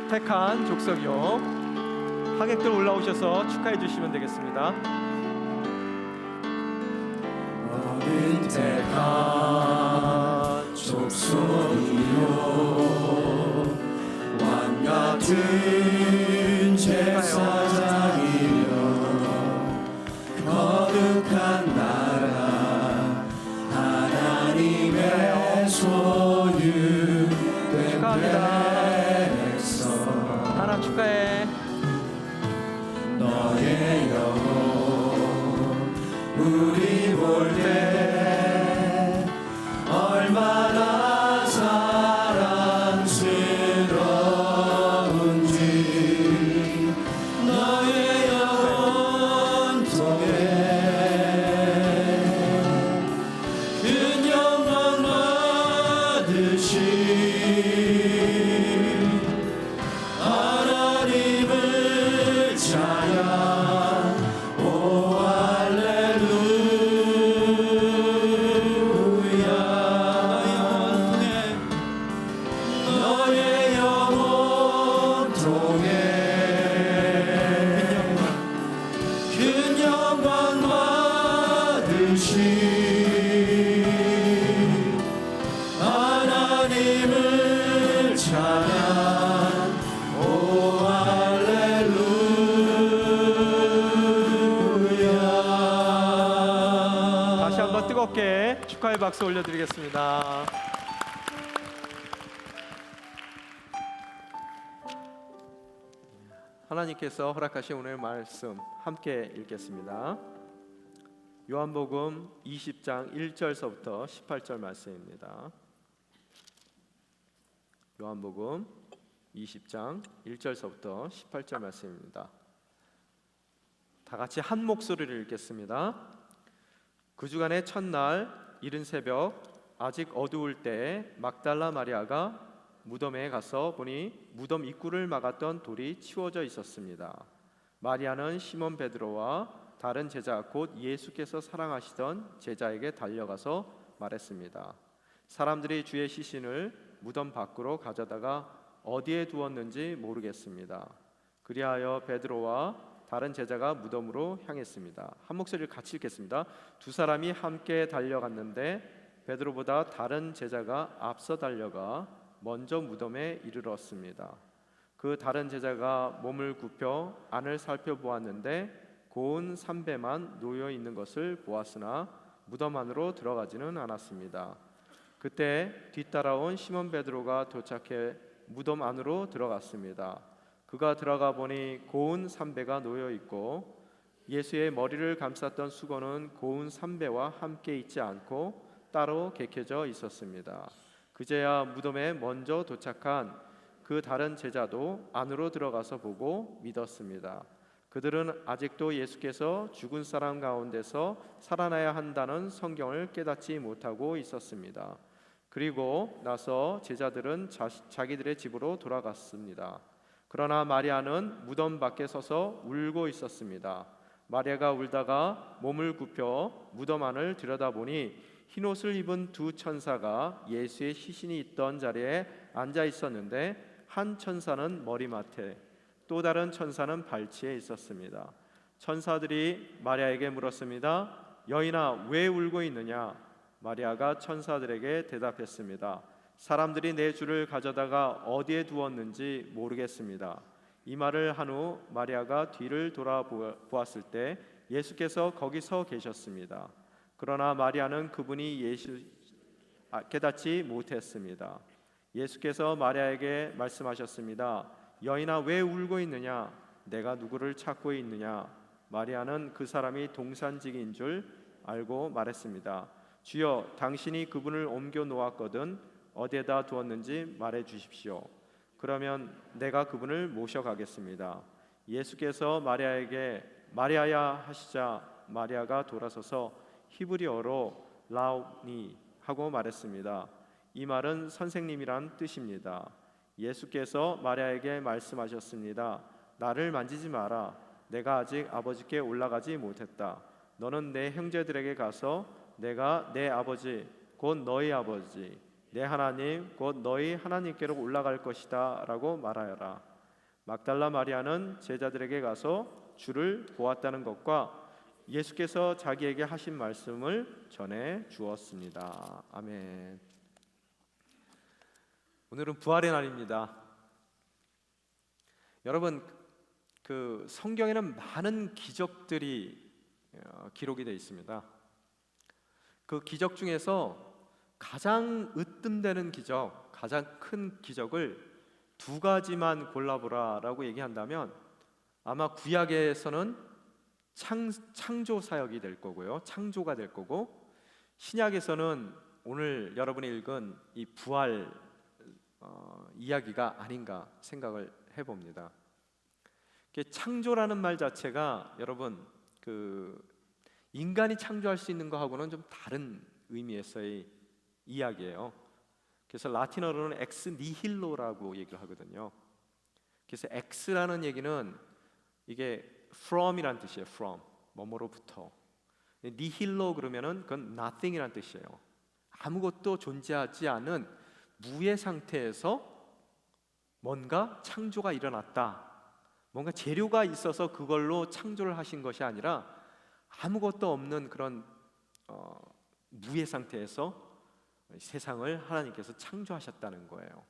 택한 족속이요. 하객들 올라오셔서 축하해 주시면 되겠습니다. 너는 택한 족속이요 왕 같은 제사장이여 거룩한 나라 하나님의 소유된 백성 하나 축하해. 너의 영혼 우리 볼 때 얼마나 사랑스러운지 너의 영혼 통해 큰 영광 받으신 하나님을 찬양 오 할렐루야. 너의 영혼 통해 큰 영광 받으신 하나님을 찬양 오 할렐루야. 다시 한번 뜨겁게 축하의 박수 올려드리겠습니다. 하나님께서 허락하신 오늘 말씀 함께 읽겠습니다. 요한복음 20장 1절서부터 18절 말씀입니다. 요한복음 20장 1절서부터 18절 말씀입니다. 다 같이 한 목소리를 읽겠습니다. 그 주간의 첫날 이른 새벽 아직 어두울 때 막달라 마리아가 무덤에 가서 보니 무덤 입구를 막았던 돌이 치워져 있었습니다. 마리아는 시몬 베드로와 다른 제자 곧 예수께서 사랑하시던 제자에게 달려가서 말했습니다. 사람들이 주의 시신을 무덤 밖으로 가져다가 어디에 두었는지 모르겠습니다. 그리하여 베드로와 다른 제자가 무덤으로 향했습니다. 한 목소리를 같이 읽겠습니다. 두 사람이 함께 달려갔는데 베드로보다 다른 제자가 앞서 달려가 먼저 무덤에 이르렀습니다. 그 다른 제자가 몸을 굽혀 안을 살펴보았는데 고운 삼배만 놓여 있는 것을 보았으나 무덤 안으로 들어가지는 않았습니다. 그때 뒤따라온 시몬 베드로가 도착해 무덤 안으로 들어갔습니다. 그가 들어가 보니 고운 삼배가 놓여 있고 예수의 머리를 감쌌던 수건은 고운 삼배와 함께 있지 않고 따로 개켜져 있었습니다. 그제야 무덤에 먼저 도착한 그 다른 제자도 안으로 들어가서 보고 믿었습니다. 그들은 아직도 예수께서 죽은 사람 가운데서 살아나야 한다는 성경을 깨닫지 못하고 있었습니다. 그리고 나서 제자들은 자기들의 집으로 돌아갔습니다. 그러나 마리아는 무덤 밖에 서서 울고 있었습니다. 마리아가 울다가 몸을 굽혀 무덤 안을 들여다보니 흰옷을 입은 두 천사가 예수의 시신이 있던 자리에 앉아 있었는데 한 천사는 머리맡에 또 다른 천사는 발치에 있었습니다. 천사들이 마리아에게 물었습니다. 여인아, 왜 울고 있느냐? 마리아가 천사들에게 대답했습니다. 사람들이 내 주를 가져다가 어디에 두었는지 모르겠습니다. 이 말을 한 후 마리아가 뒤를 돌아보았을 때 예수께서 거기 서 계셨습니다. 그러나 마리아는 그분이 깨닫지 못했습니다. 예수께서 마리아에게 말씀하셨습니다. 여인아, 왜 울고 있느냐? 내가 누구를 찾고 있느냐? 마리아는 그 사람이 동산직인 줄 알고 말했습니다. 주여, 당신이 그분을 옮겨 놓았거든 어디에다 두었는지 말해 주십시오. 그러면 내가 그분을 모셔가겠습니다. 예수께서 마리아에게 마리아야 하시자 마리아가 돌아서서 히브리어로 라우니 하고 말했습니다. 이 말은 선생님이란 뜻입니다. 예수께서 마리아에게 말씀하셨습니다. 나를 만지지 마라. 내가 아직 아버지께 올라가지 못했다. 너는 내 형제들에게 가서 내가 내 아버지 곧 너희 아버지 내 하나님 곧 너희 하나님께로 올라갈 것이다 라고 말하여라. 막달라 마리아는 제자들에게 가서 주를 보았다는 것과 예수께서 자기에게 하신 말씀을 전해 주었습니다. 아멘. 오늘은 부활의 날입니다. 여러분, 그 성경에는 많은 기적들이 기록이 되어 있습니다. 그 기적 중에서 가장 으뜸되는 기적, 가장 큰 기적을 두 가지만 골라보라라고 얘기한다면 아마 구약에서는 창조 사역이 될 거고요, 창조가 될 거고, 신약에서는 오늘 여러분이 읽은 이 부활 이야기가 아닌가 생각을 해봅니다. 창조라는 말 자체가 여러분 그 인간이 창조할 수 있는 거하고는 좀 다른 의미에서의 이야기예요. 그래서 라틴어로는 엑스 니힐로라고 얘기를 하거든요. 그래서 엑스라는 얘기는 이게 from이란 뜻이에요. from, 뭐뭐로부터. 니힐로 그러면은 그건 nothing이란 뜻이에요. 아무것도 존재하지 않은 무의 상태에서 뭔가 창조가 일어났다. 뭔가 재료가 있어서 그걸로 창조를 하신 것이 아니라 아무것도 없는 그런 무의 상태에서 세상을 하나님께서 창조하셨다는 거예요.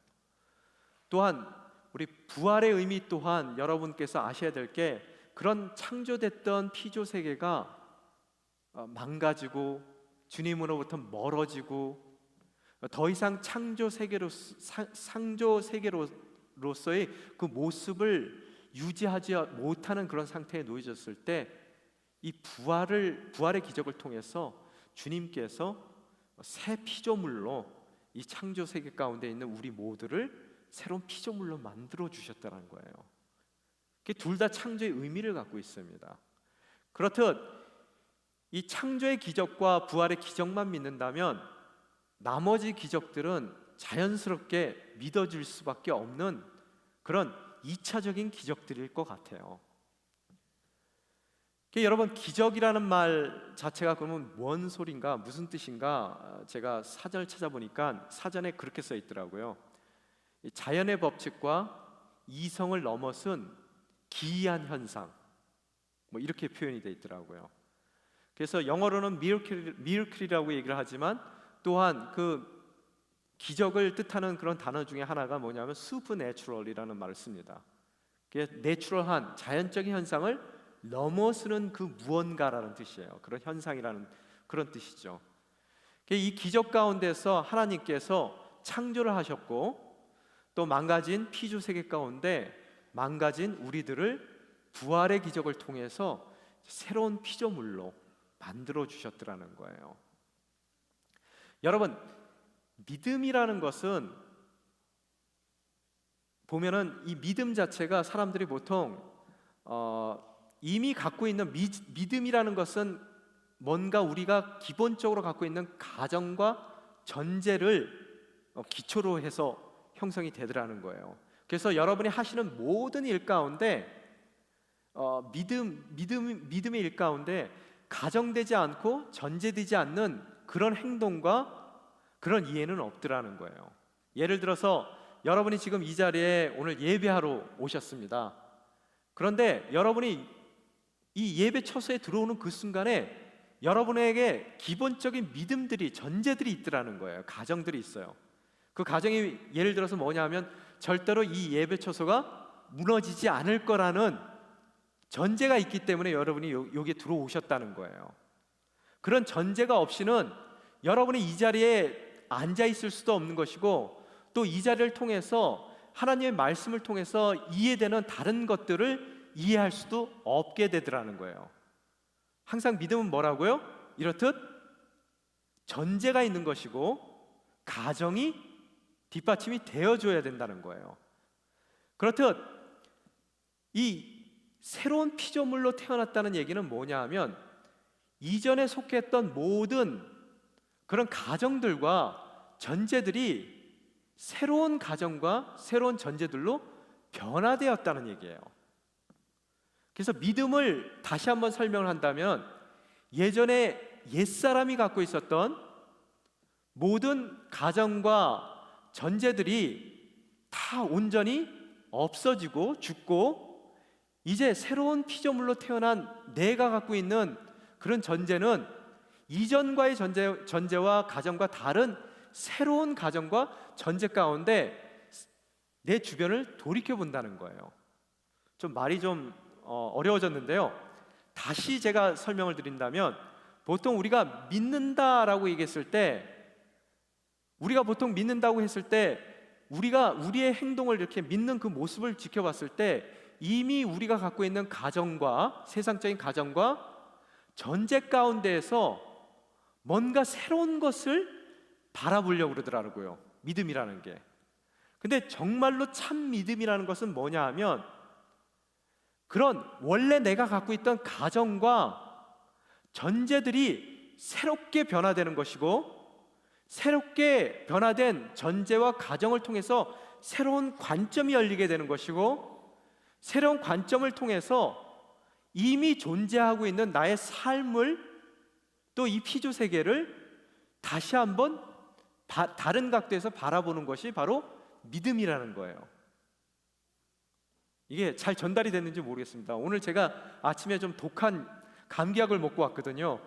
또한 우리 부활의 의미 또한 여러분께서 아셔야 될 게, 그런 창조됐던 피조 세계가 망가지고 주님으로부터 멀어지고 더 이상 창조 세계로서의 그 모습을 유지하지 못하는 그런 상태에 놓여졌을 때, 이 부활의 기적을 통해서 주님께서 새 피조물로 이 창조 세계 가운데 있는 우리 모두를 새로운 피조물로 만들어 주셨다는 거예요. 둘 다 창조의 의미를 갖고 있습니다. 그렇듯 이 창조의 기적과 부활의 기적만 믿는다면 나머지 기적들은 자연스럽게 믿어질 수밖에 없는 그런 2차적인 기적들일 것 같아요. 여러분, 기적이라는 말 자체가 그러면 뭔 소린가, 무슨 뜻인가, 제가 사전을 찾아보니까 사전에 그렇게 써 있더라고요. 자연의 법칙과 이성을 넘어선 기이한 현상, 뭐 이렇게 표현이 돼 있더라고요. 그래서 영어로는 miracle이라고 얘기를 하지만 또한 그 기적을 뜻하는 그런 단어 중에 하나가 뭐냐면 supernatural이라는 말을 씁니다. 내추럴한 자연적인 현상을 넘어서는 그 무언가라는 뜻이에요. 그런 현상이라는 그런 뜻이죠. 이 기적 가운데서 하나님께서 창조를 하셨고, 또 망가진 피조 세계 가운데 망가진 우리들을 부활의 기적을 통해서 새로운 피조물로 만들어 주셨더라는 거예요. 여러분, 믿음이라는 것은 보면은 이 믿음 자체가 사람들이 보통 이미 갖고 있는 믿음이라는 것은 뭔가 우리가 기본적으로 갖고 있는 가정과 전제를 기초로 해서 형성이 되더라는 거예요. 그래서 여러분이 하시는 모든 일 가운데 믿음의 일 가운데 가정되지 않고 전제되지 않는 그런 행동과 그런 이해는 없더라는 거예요. 예를 들어서 여러분이 지금 이 자리에 오늘 예배하러 오셨습니다. 그런데 여러분이 이 예배 처소에 들어오는 그 순간에 여러분에게 기본적인 믿음들이, 전제들이 있더라는 거예요. 가정들이 있어요. 그 가정이 예를 들어서 뭐냐면 절대로 이 예배 처소가 무너지지 않을 거라는 전제가 있기 때문에 여러분이 여기에 들어오셨다는 거예요. 그런 전제가 없이는 여러분이 이 자리에 앉아 있을 수도 없는 것이고, 또 이 자리를 통해서 하나님의 말씀을 통해서 이해되는 다른 것들을 이해할 수도 없게 되더라는 거예요. 항상 믿음은 뭐라고요? 이렇듯 전제가 있는 것이고 가정이 뒷받침이 되어줘야 된다는 거예요. 그렇듯 이 새로운 피조물로 태어났다는 얘기는 뭐냐 하면, 이전에 속했던 모든 그런 가정들과 전제들이 새로운 가정과 새로운 전제들로 변화되었다는 얘기예요. 그래서 믿음을 다시 한번 설명을 한다면, 예전에 옛사람이 갖고 있었던 모든 가정과 전제들이 다 온전히 없어지고 죽고, 이제 새로운 피조물로 태어난 내가 갖고 있는 그런 전제는 이전과의 전제와 가정과 다른 새로운 가정과 전제 가운데 내 주변을 돌이켜 본다는 거예요. 좀 말이 좀 어려워졌는데요. 다시 제가 설명을 드린다면, 보통 우리가 믿는다라고 얘기했을 때, 우리가 보통 믿는다고 했을 때 우리가 우리의 행동을 이렇게 믿는 그 모습을 지켜봤을 때, 이미 우리가 갖고 있는 가정과 세상적인 가정과 전제 가운데에서 뭔가 새로운 것을 바라보려고 그러더라고요. 믿음이라는 게. 근데 정말로 참 믿음이라는 것은 뭐냐 하면, 그런 원래 내가 갖고 있던 가정과 전제들이 새롭게 변화되는 것이고, 새롭게 변화된 전제와 가정을 통해서 새로운 관점이 열리게 되는 것이고, 새로운 관점을 통해서 이미 존재하고 있는 나의 삶을, 또 이 피조 세계를 다시 한번 다른 각도에서 바라보는 것이 바로 믿음이라는 거예요. 이게 잘 전달이 됐는지 모르겠습니다. 오늘 제가 아침에 좀 독한 감기약을 먹고 왔거든요.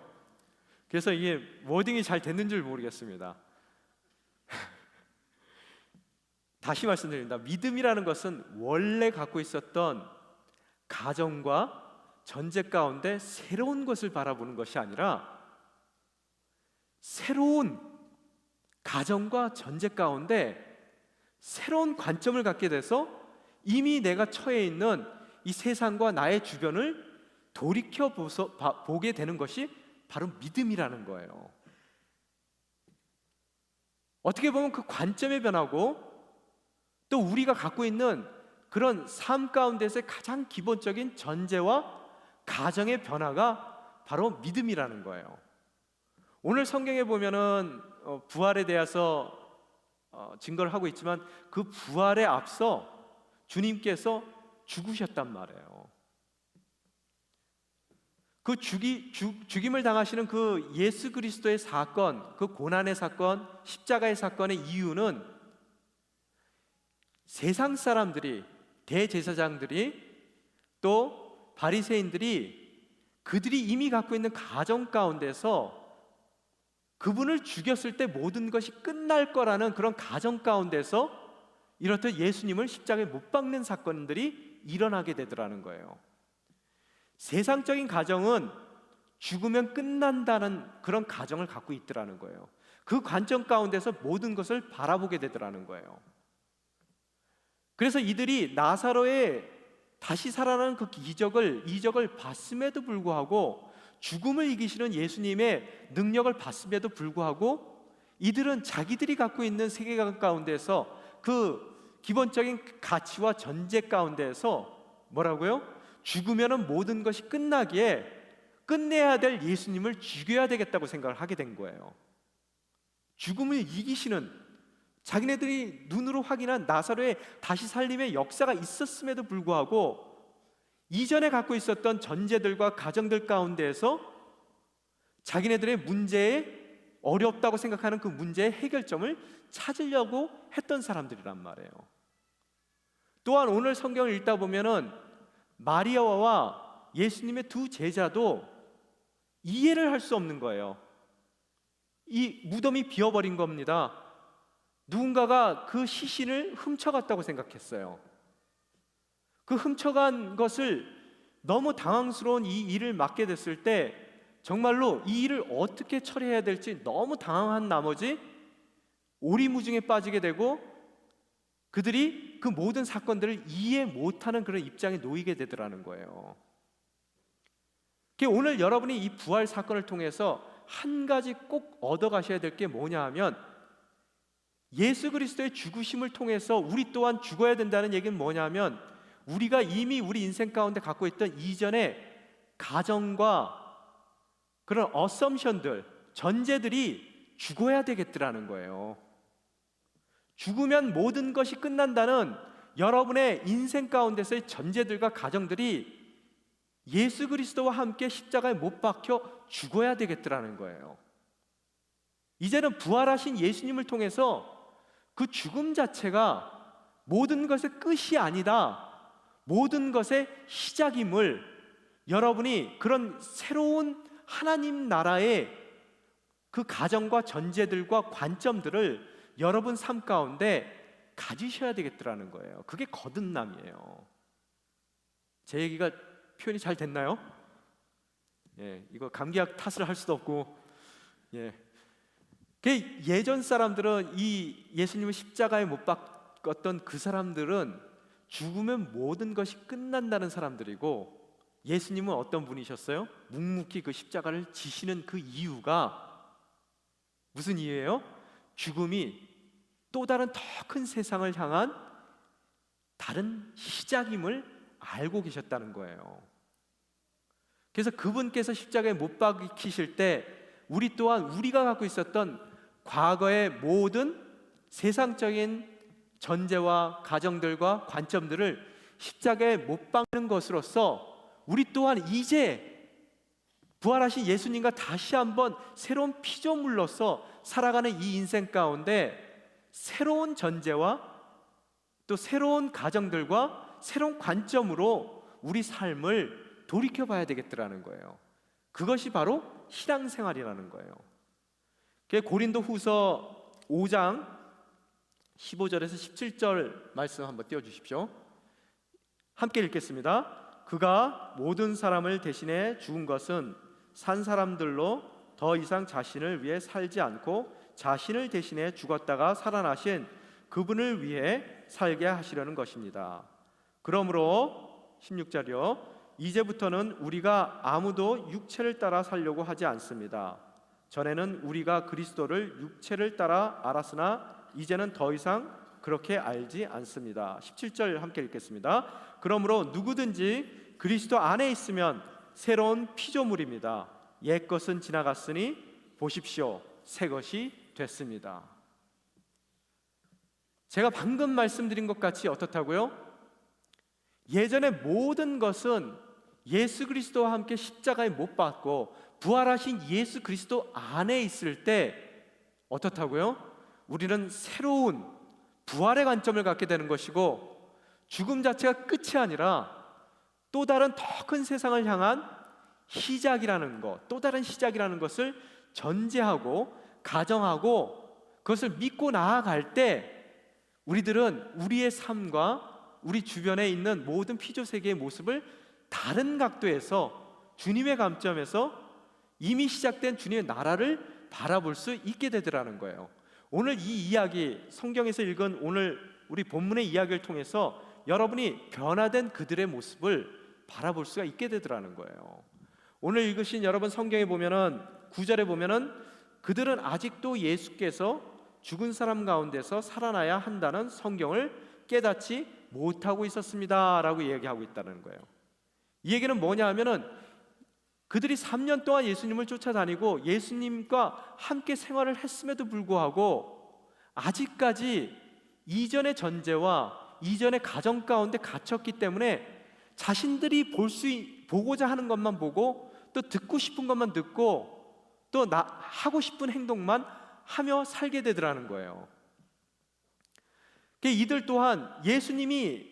그래서 이게 워딩이 잘 됐는지 모르겠습니다. 다시 말씀드립니다. 믿음이라는 것은 원래 갖고 있었던 가정과 전제 가운데 새로운 것을 바라보는 것이 아니라, 새로운 가정과 전제 가운데 새로운 관점을 갖게 돼서 이미 내가 처해 있는 이 세상과 나의 주변을 돌이켜 보게 되는 것이 바로 믿음이라는 거예요. 어떻게 보면 그 관점의 변화고, 또 우리가 갖고 있는 그런 삶 가운데서의 가장 기본적인 전제와 가정의 변화가 바로 믿음이라는 거예요. 오늘 성경에 보면은 부활에 대해서 증거를 하고 있지만, 그 부활에 앞서 주님께서 죽으셨단 말이에요. 그 죽임을 당하시는 그 예수 그리스도의 사건, 그 고난의 사건, 십자가의 사건의 이유는 세상 사람들이, 대제사장들이, 또 바리새인들이 그들이 이미 갖고 있는 가정 가운데서 그분을 죽였을 때 모든 것이 끝날 거라는 그런 가정 가운데서 이렇듯 예수님을 십자가에 못 박는 사건들이 일어나게 되더라는 거예요. 세상적인 가정은 죽으면 끝난다는 그런 가정을 갖고 있더라는 거예요. 그 관점 가운데서 모든 것을 바라보게 되더라는 거예요. 그래서 이들이 나사로의 다시 살아나는 그 이적을 봤음에도 불구하고, 죽음을 이기시는 예수님의 능력을 봤음에도 불구하고, 이들은 자기들이 갖고 있는 세계관 가운데서 그 기본적인 가치와 전제 가운데서 뭐라고요? 죽으면 모든 것이 끝나기에 끝내야 될 예수님을 죽여야 되겠다고 생각을 하게 된 거예요. 죽음을 이기시는, 자기네들이 눈으로 확인한 나사로의 다시 살림의 역사가 있었음에도 불구하고 이전에 갖고 있었던 전제들과 가정들 가운데에서 자기네들의 문제에, 어렵다고 생각하는 그 문제의 해결점을 찾으려고 했던 사람들이란 말이에요. 또한 오늘 성경을 읽다 보면은 마리아와 예수님의 두 제자도 이해를 할 수 없는 거예요. 이 무덤이 비어버린 겁니다. 누군가가 그 시신을 훔쳐갔다고 생각했어요. 그 훔쳐간 것을 너무 당황스러운 이 일을 맡게 됐을 때 정말로 이 일을 어떻게 처리해야 될지 너무 당황한 나머지 오리무중에 빠지게 되고 그들이 그 모든 사건들을 이해 못하는 그런 입장에 놓이게 되더라는 거예요. 오늘 여러분이 이 부활 사건을 통해서 한 가지 꼭 얻어가셔야 될 게 뭐냐 하면 예수 그리스도의 죽으심을 통해서 우리 또한 죽어야 된다는 얘기는 뭐냐 하면 우리가 이미 우리 인생 가운데 갖고 있던 이전의 가정과 그런 어썸션들, 전제들이 죽어야 되겠더라는 거예요. 죽으면 모든 것이 끝난다는 여러분의 인생 가운데서의 전제들과 가정들이 예수 그리스도와 함께 십자가에 못 박혀 죽어야 되겠더라는 거예요. 이제는 부활하신 예수님을 통해서 그 죽음 자체가 모든 것의 끝이 아니다, 모든 것의 시작임을 여러분이 그런 새로운 하나님 나라의 그 가정과 전제들과 관점들을 여러분 삶 가운데 가지셔야 되겠더라는 거예요. 그게 거듭남이에요. 제 얘기가 표현이 잘 됐나요? 예, 이거 감기약 탓을 할 수도 없고, 예. 예전 사람들은 이 예수님을 십자가에 못 박았던 그 사람들은 죽으면 모든 것이 끝난다는 사람들이고, 예수님은 어떤 분이셨어요? 묵묵히 그 십자가를 지시는 그 이유가 무슨 이유예요? 죽음이 또 다른 더 큰 세상을 향한 다른 시작임을 알고 계셨다는 거예요. 그래서 그분께서 십자가에 못 박히실 때 우리 또한 우리가 갖고 있었던 과거의 모든 세상적인 전제와 가정들과 관점들을 십자가에 못 박는 것으로서 우리 또한 이제 부활하신 예수님과 다시 한번 새로운 피조물로서 살아가는 이 인생 가운데 새로운 전제와 또 새로운 가정들과 새로운 관점으로 우리 삶을 돌이켜봐야 되겠더라는 거예요. 그것이 바로 신앙생활이라는 거예요. 고린도 후서 5장 15절에서 17절 말씀 한번 띄워주십시오. 함께 읽겠습니다. 그가 모든 사람을 대신해 죽은 것은 산 사람들로 더 이상 자신을 위해 살지 않고 자신을 대신해 죽었다가 살아나신 그분을 위해 살게 하시려는 것입니다. 그러므로 16절이요, 이제부터는 우리가 아무도 육체를 따라 살려고 하지 않습니다. 전에는 우리가 그리스도를 육체를 따라 알았으나 이제는 더 이상 그렇게 알지 않습니다. 17절 함께 읽겠습니다. 그러므로 누구든지 그리스도 안에 있으면 새로운 피조물입니다. 옛것은 지나갔으니 보십시오, 새것이 됐습니다. 제가 방금 말씀드린 것 같이 어떻다고요? 예전의 모든 것은 예수 그리스도와 함께 십자가에 못 박고 부활하신 예수 그리스도 안에 있을 때 어떻다고요? 우리는 새로운 부활의 관점을 갖게 되는 것이고, 죽음 자체가 끝이 아니라 또 다른 더 큰 세상을 향한 시작이라는 것, 또 다른 시작이라는 것을 전제하고 가정하고 그것을 믿고 나아갈 때 우리들은 우리의 삶과 우리 주변에 있는 모든 피조세계의 모습을 다른 각도에서 주님의 관점에서 이미 시작된 주님의 나라를 바라볼 수 있게 되더라는 거예요. 오늘 이 이야기, 성경에서 읽은 오늘 우리 본문의 이야기를 통해서 여러분이 변화된 그들의 모습을 바라볼 수가 있게 되더라는 거예요. 오늘 읽으신 여러분 성경에 보면은 9절에 보면은 그들은 아직도 예수께서 죽은 사람 가운데서 살아나야 한다는 성경을 깨닫지 못하고 있었습니다 라고 얘기하고 있다는 거예요. 이 얘기는 뭐냐 하면은 그들이 3년 동안 예수님을 쫓아다니고 예수님과 함께 생활을 했음에도 불구하고 아직까지 이전의 전제와 이전의 가정 가운데 갇혔기 때문에 자신들이 보고자 하는 것만 보고 또 듣고 싶은 것만 듣고 또 하고 싶은 행동만 하며 살게 되더라는 거예요. 이들 또한 예수님이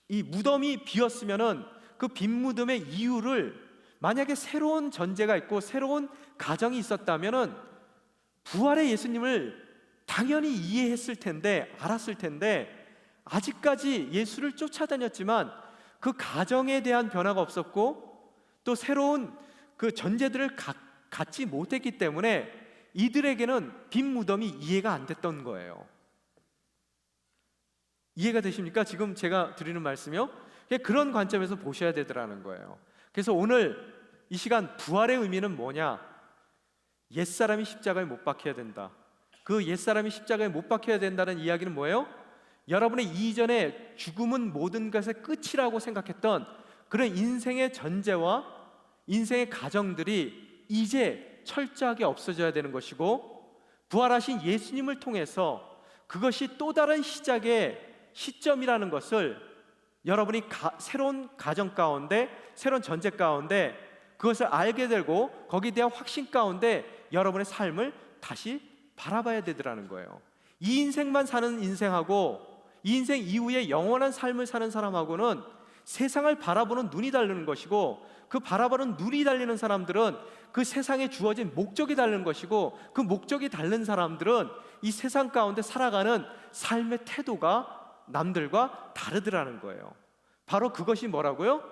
이 무덤이 비었으면은 그 빈 무덤의 이유를 만약에 새로운 전제가 있고 새로운 가정이 있었다면은 부활의 예수님을 당연히 이해했을 텐데, 알았을 텐데, 아직까지 예수를 쫓아다녔지만 그 가정에 대한 변화가 없었고 또 새로운 그 전제들을 갖지 못했기 때문에 이들에게는 빈 무덤이 이해가 안 됐던 거예요. 이해가 되십니까? 지금 제가 드리는 말씀이요? 그런 관점에서 보셔야 되더라는 거예요. 그래서 오늘 이 시간 부활의 의미는 뭐냐? 옛사람이 십자가에 못 박혀야 된다. 그 옛사람이 십자가에 못 박혀야 된다는 이야기는 뭐예요? 여러분의 이전에 죽음은 모든 것의 끝이라고 생각했던 그런 인생의 전제와 인생의 가정들이 이제 철저하게 없어져야 되는 것이고, 부활하신 예수님을 통해서 그것이 또 다른 시작의 시점이라는 것을 여러분이 새로운 가정 가운데, 새로운 전제 가운데 그것을 알게 되고 거기에 대한 확신 가운데 여러분의 삶을 다시 바라봐야 되더라는 거예요. 이 인생만 사는 인생하고 이 인생 이후에 영원한 삶을 사는 사람하고는 세상을 바라보는 눈이 다르는 것이고, 그 바라보는 눈이 다르는 사람들은 그 세상에 주어진 목적이 다른 것이고, 그 목적이 다른 사람들은 이 세상 가운데 살아가는 삶의 태도가 남들과 다르더라는 거예요. 바로 그것이 뭐라고요?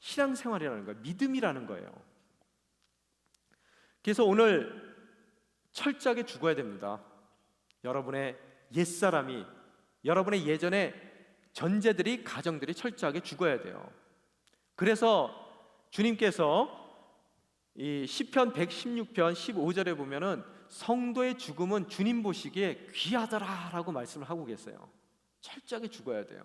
신앙생활이라는 거예요. 믿음이라는 거예요. 그래서 오늘 철저하게 죽어야 됩니다. 여러분의 옛사람이, 여러분의 예전의 전제들이, 가정들이 철저하게 죽어야 돼요. 그래서 주님께서 이 시편 116편 15절에 보면은 성도의 죽음은 주님 보시기에 귀하더라라고 말씀을 하고 계세요. 철저하게 죽어야 돼요.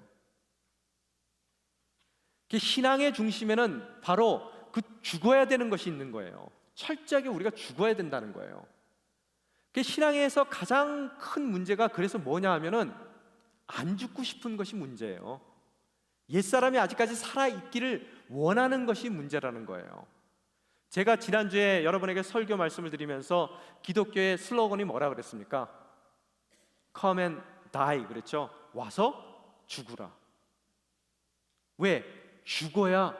신앙의 중심에는 바로 그 죽어야 되는 것이 있는 거예요. 철저하게 우리가 죽어야 된다는 거예요. 신앙에서 가장 큰 문제가 그래서 뭐냐 하면은 안 죽고 싶은 것이 문제예요. 옛사람이 아직까지 살아있기를 원하는 것이 문제라는 거예요. 제가 지난주에 여러분에게 설교 말씀을 드리면서 기독교의 슬로건이 뭐라 그랬습니까? Come and die 그랬죠. 와서 죽으라. 왜? 죽어야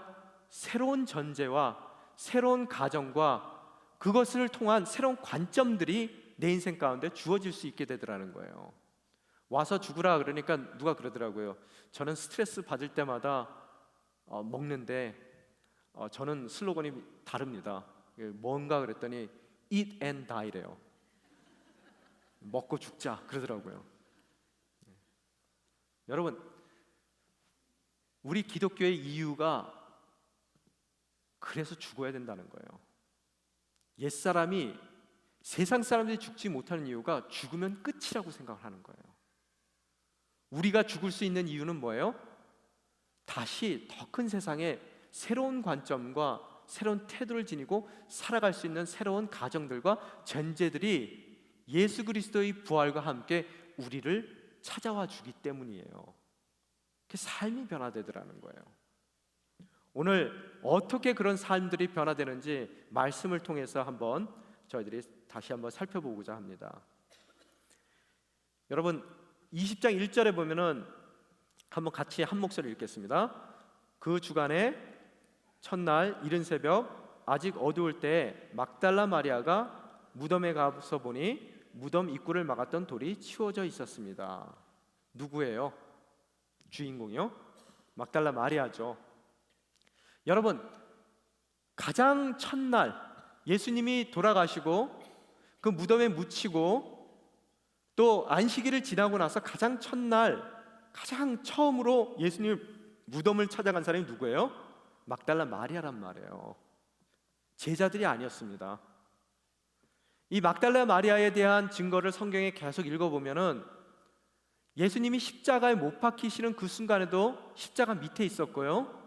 새로운 전제와 새로운 가정과 그것을 통한 새로운 관점들이 내 인생 가운데 주어질 수 있게 되더라는 거예요. 와서 죽으라 그러니까 누가 그러더라고요. 저는 스트레스 받을 때마다 먹는데 저는 슬로건이 다릅니다. 뭔가 그랬더니 eat and die래요. 먹고 죽자 그러더라고요. 여러분, 우리 기독교의 이유가 그래서 죽어야 된다는 거예요. 옛사람이, 세상 사람들이 죽지 못하는 이유가 죽으면 끝이라고 생각을 하는 거예요. 우리가 죽을 수 있는 이유는 뭐예요? 다시 더 큰 세상에 새로운 관점과 새로운 태도를 지니고 살아갈 수 있는 새로운 가정들과 전제들이 예수 그리스도의 부활과 함께 우리를 찾아와 주기 때문이에요. 그 삶이 변화되더라는 거예요. 오늘 어떻게 그런 삶들이 변화되는지 말씀을 통해서 한번 저희들이 다시 한번 살펴보고자 합니다. 여러분, 20장 1절에 보면은 한번 같이 한 목소리 읽겠습니다. 그 주간에 첫날 이른 새벽 아직 어두울 때 막달라 마리아가 무덤에 가서 보니 무덤 입구를 막았던 돌이 치워져 있었습니다. 누구예요? 주인공이요? 막달라 마리아죠. 여러분, 가장 첫날 예수님이 돌아가시고 그 무덤에 묻히고 또 안식일을 지나고 나서 가장 첫날, 가장 처음으로 예수님 무덤을 찾아간 사람이 누구예요? 막달라 마리아란 말이에요. 제자들이 아니었습니다. 이 막달라 마리아에 대한 증거를 성경에 계속 읽어보면은 예수님이 십자가에 못 박히시는 그 순간에도 십자가 밑에 있었고요.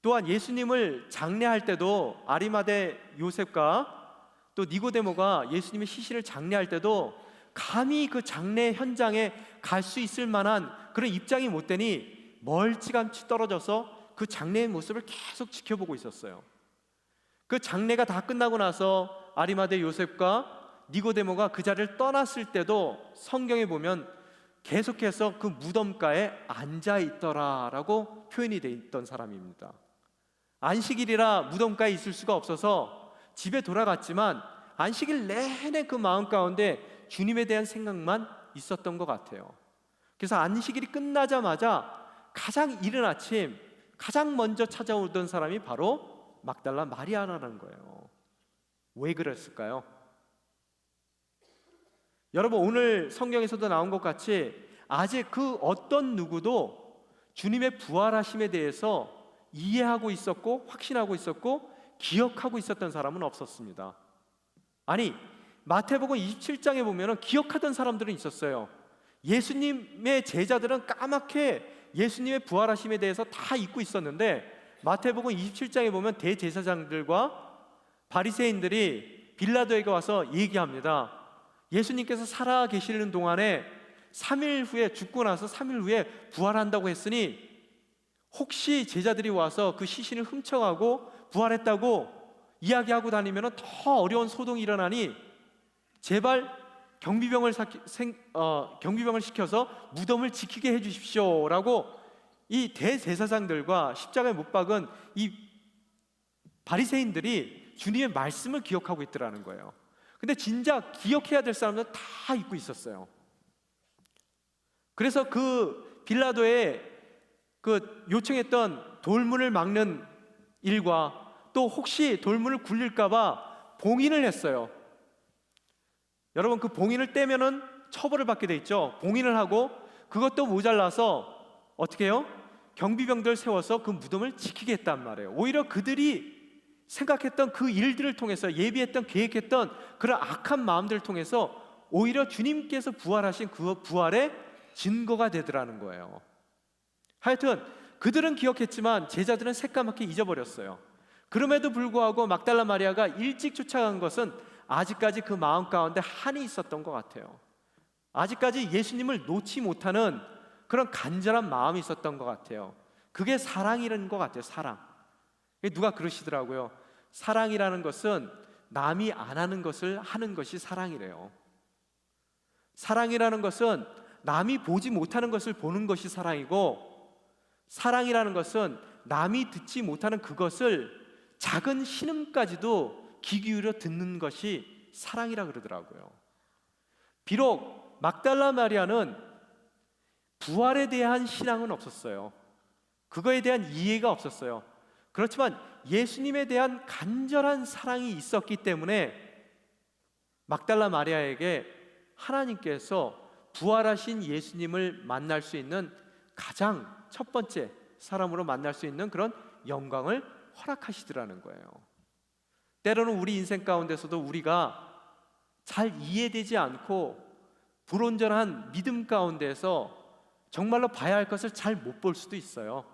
또한 예수님을 장례할 때도 아리마대 요셉과 또 니고데모가 예수님의 시신을 장례할 때도 감히 그 장례 현장에 갈 수 있을 만한 그런 입장이 못 되니 멀찌감치 떨어져서 그 장례의 모습을 계속 지켜보고 있었어요. 그 장례가 다 끝나고 나서 아리마대 요셉과 니고데모가 그 자리를 떠났을 때도 성경에 보면 계속해서 그 무덤가에 앉아 있더라라고 표현이 돼 있던 사람입니다. 안식일이라 무덤가에 있을 수가 없어서 집에 돌아갔지만 안식일 내내 그 마음 가운데 주님에 대한 생각만 있었던 것 같아요. 그래서 안식일이 끝나자마자 가장 이른 아침 가장 먼저 찾아오던 사람이 바로 막달라 마리아라는 거예요. 왜 그랬을까요? 여러분, 오늘 성경에서도 나온 것 같이 아직 그 어떤 누구도 주님의 부활하심에 대해서 이해하고 있었고 확신하고 있었고 기억하고 있었던 사람은 없었습니다. 아니, 마태복음 27장에 보면 기억하던 사람들은 있었어요. 예수님의 제자들은 까맣게 예수님의 부활하심에 대해서 다 잊고 있었는데 마태복음 27장에 보면 대제사장들과 바리새인들이 빌라도에게 와서 얘기합니다. 예수님께서 살아 계시는 동안에 3일 후에 죽고 나서 3일 후에 부활한다고 했으니 혹시 제자들이 와서 그 시신을 훔쳐가고 부활했다고 이야기하고 다니면 더 어려운 소동이 일어나니 제발 경비병을 시켜서 무덤을 지키게 해주십시오 라고 이 대제사장들과 십자가에 못 박은 이 바리새인들이 주님의 말씀을 기억하고 있더라는 거예요. 근데 진작 기억해야 될 사람들은 다 잊고 있었어요. 그래서 그 빌라도의 그 요청했던 돌문을 막는 일과 또 혹시 돌문을 굴릴까봐 봉인을 했어요. 여러분, 그 봉인을 떼면은 처벌을 받게 돼 있죠. 봉인을 하고 그것도 모자라서 어떻게 해요? 경비병들 세워서 그 무덤을 지키게 했단 말이에요. 오히려 그들이 생각했던 그 일들을 통해서 예비했던 계획했던 그런 악한 마음들을 통해서 오히려 주님께서 부활하신 그 부활의 증거가 되더라는 거예요. 하여튼 그들은 기억했지만 제자들은 새까맣게 잊어버렸어요. 그럼에도 불구하고 막달라 마리아가 일찍 쫓아간 것은 아직까지 그 마음 가운데 한이 있었던 것 같아요. 아직까지 예수님을 놓지 못하는 그런 간절한 마음이 있었던 것 같아요. 그게 사랑이라는 것 같아요. 사랑. 누가 그러시더라고요. 사랑이라는 것은 남이 안 하는 것을 하는 것이 사랑이래요. 사랑이라는 것은 남이 보지 못하는 것을 보는 것이 사랑이고, 사랑이라는 것은 남이 듣지 못하는 그것을 작은 신음까지도 귀 기울여 듣는 것이 사랑이라 그러더라고요. 비록 막달라 마리아는 부활에 대한 신앙은 없었어요. 그거에 대한 이해가 없었어요. 그렇지만 예수님에 대한 간절한 사랑이 있었기 때문에 막달라 마리아에게 하나님께서 부활하신 예수님을 만날 수 있는 가장 첫 번째 사람으로 만날 수 있는 그런 영광을 허락하시더라는 거예요. 때로는 우리 인생 가운데서도 우리가 잘 이해되지 않고 불온전한 믿음 가운데서 정말로 봐야 할 것을 잘 못 볼 수도 있어요.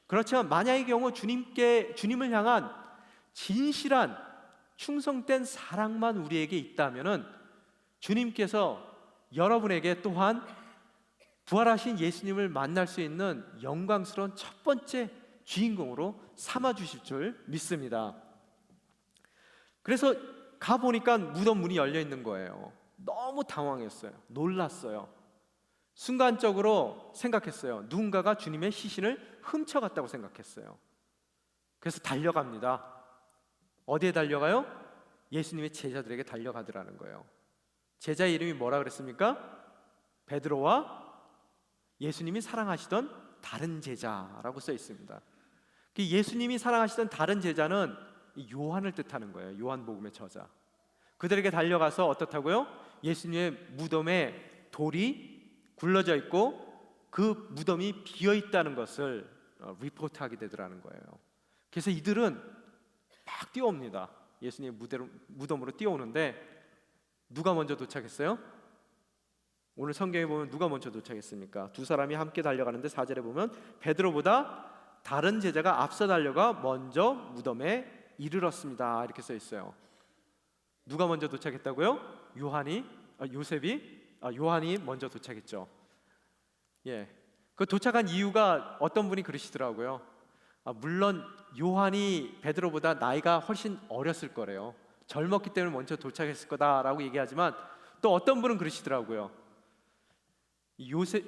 그렇지만 만약의 경우 주님을 향한 진실한 충성된 사랑만 우리에게 있다면은 주님께서 여러분에게 또한 부활하신 예수님을 만날 수 있는 영광스러운 첫 번째 주인공으로 삼아 주실 줄 믿습니다. 그래서 가보니까 무덤 문이 열려 있는 거예요. 너무 당황했어요. 놀랐어요. 순간적으로 생각했어요. 누군가가 주님의 시신을 훔쳐갔다고 생각했어요. 그래서 달려갑니다. 어디에 달려가요? 예수님의 제자들에게 달려가더라는 거예요. 제자의 이름이 뭐라 그랬습니까? 베드로와 예수님이 사랑하시던 다른 제자라고 써 있습니다. 예수님이 사랑하시던 다른 제자는 요한을 뜻하는 거예요. 요한복음의 저자. 그들에게 달려가서 어떻다고요? 예수님의 무덤에 돌이 굴러져 있고 그 무덤이 비어 있다는 것을 리포트하게 되더라는 거예요. 그래서 이들은 막 뛰어옵니다. 예수님의 무덤으로 뛰어오는데 누가 먼저 도착했어요? 오늘 성경에 보면 누가 먼저 도착했습니까? 두 사람이 함께 달려가는데 4절에 보면 베드로보다 다른 제자가 앞서 달려가 먼저 무덤에 이르렀습니다. 이렇게 써 있어요. 누가 먼저 도착했다고요? 요한이 먼저 도착했죠. 예, 그 도착한 이유가 어떤 분이 그러시더라고요. 물론 요한이 베드로보다 나이가 훨씬 어렸을 거래요. 젊었기 때문에 먼저 도착했을 거다라고 얘기하지만 또 어떤 분은 그러시더라고요.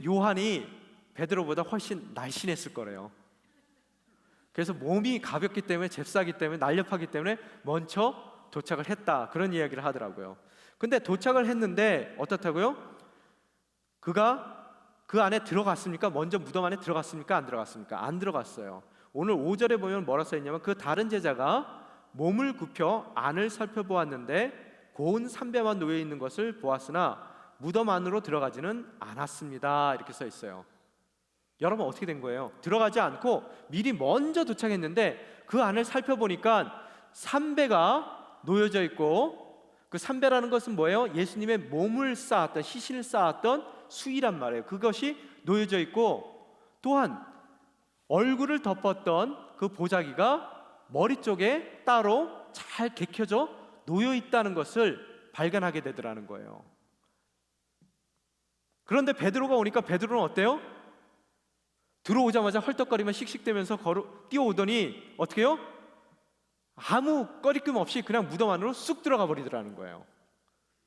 요한이 베드로보다 훨씬 날씬했을 거래요. 그래서 몸이 가볍기 때문에, 잽싸기 때문에, 날렵하기 때문에 먼저 도착을 했다, 그런 이야기를 하더라고요. 근데 도착을 했는데 어떻다고요? 그가 그 안에 들어갔습니까? 먼저 무덤 안에 들어갔습니까? 안 들어갔습니까? 안 들어갔어요. 오늘 5절에 보면 뭐라 써있냐면, 그 다른 제자가 몸을 굽혀 안을 살펴보았는데 고운 삼배만 놓여 있는 것을 보았으나 무덤 안으로 들어가지는 않았습니다, 이렇게 써 있어요. 여러분, 어떻게 된 거예요? 들어가지 않고 미리 먼저 도착했는데 그 안을 살펴보니까 삼배가 놓여져 있고, 그 삼배라는 것은 뭐예요? 예수님의 몸을 쌓았던, 시신을 쌓았던 수의란 말이에요. 그것이 놓여져 있고, 또한 얼굴을 덮었던 그 보자기가 머리 쪽에 따로 잘 개켜져 놓여 있다는 것을 발견하게 되더라는 거예요. 그런데 베드로가 오니까 베드로는 어때요? 들어오자마자 헐떡거리며 씩씩대면서 뛰어오더니 어떻게 해요? 아무 꺼리낌 없이 그냥 무덤 안으로 쑥 들어가 버리더라는 거예요.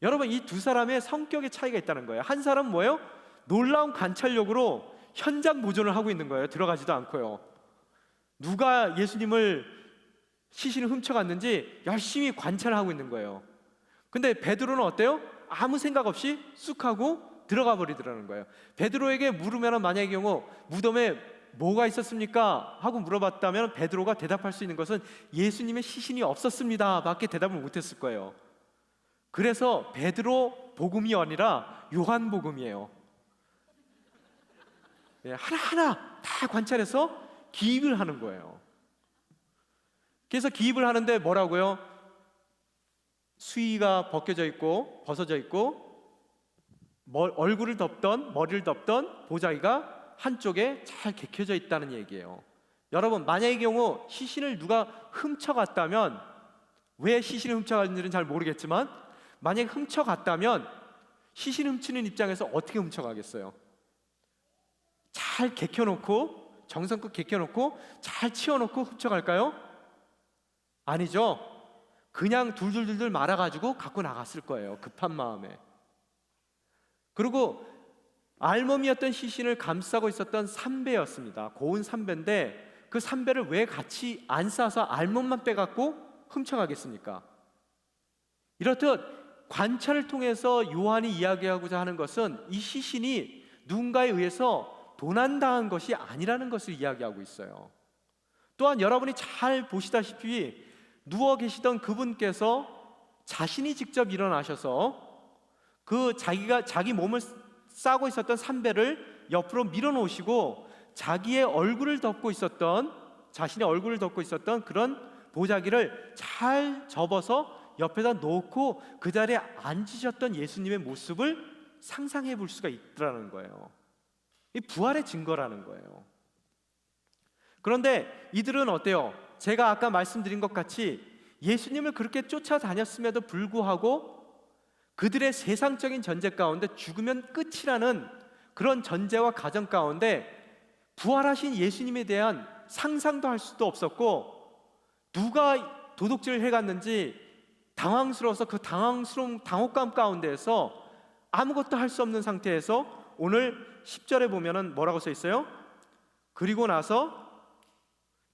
여러분, 이 두 사람의 성격의 차이가 있다는 거예요. 한 사람은 뭐예요? 놀라운 관찰력으로 현장 보존을 하고 있는 거예요. 들어가지도 않고요. 누가 예수님을 시신을 훔쳐갔는지 열심히 관찰을 하고 있는 거예요. 근데 베드로는 어때요? 아무 생각 없이 쑥 하고 들어가 버리더라는 거예요. 베드로에게 물으면 만약의 경우 무덤에 뭐가 있었습니까? 하고 물어봤다면 베드로가 대답할 수 있는 것은 예수님의 시신이 없었습니다 밖에 대답을 못했을 거예요. 그래서 베드로 복음이 아니라 요한 복음이에요. 하나하나 다 관찰해서 기입을 하는 거예요. 그래서 기입을 하는데 뭐라고요? 수의가 벗겨져 있고 벗어져 있고, 얼굴을 덮던, 머리를 덮던 보자기가 한쪽에 잘 개켜져 있다는 얘기예요. 여러분, 만약의 경우 시신을 누가 훔쳐갔다면, 왜 시신을 훔쳐갔는지는 잘 모르겠지만 만약에 훔쳐갔다면 시신 훔치는 입장에서 어떻게 훔쳐가겠어요? 잘 개켜놓고, 정성껏 개켜놓고 잘 치워놓고 훔쳐갈까요? 아니죠. 그냥 둘둘둘둘 말아가지고 갖고 나갔을 거예요, 급한 마음에. 그리고 알몸이었던 시신을 감싸고 있었던 삼배였습니다. 고운 삼배인데 그 삼배를 왜 같이 안 싸서 알몸만 빼갖고 훔쳐가겠습니까? 이렇듯 관찰을 통해서 요한이 이야기하고자 하는 것은 이 시신이 누군가에 의해서 도난당한 것이 아니라는 것을 이야기하고 있어요. 또한 여러분이 잘 보시다시피 누워 계시던 그분께서 자신이 직접 일어나셔서 그 자기 몸을 싸고 있었던 삼배를 옆으로 밀어놓으시고 자신의 얼굴을 덮고 있었던 그런 보자기를 잘 접어서 옆에다 놓고 그 자리에 앉으셨던 예수님의 모습을 상상해 볼 수가 있더라는 거예요. 이 부활의 증거라는 거예요. 그런데 이들은 어때요? 제가 아까 말씀드린 것 같이 예수님을 그렇게 쫓아다녔음에도 불구하고 그들의 세상적인 전제 가운데 죽으면 끝이라는 그런 전제와 가정 가운데 부활하신 예수님에 대한 상상도 할 수도 없었고, 누가 도둑질을 해갔는지 당황스러워서 그 당혹감 가운데에서 아무것도 할 수 없는 상태에서 오늘 10절에 보면은 뭐라고 써 있어요? 그리고 나서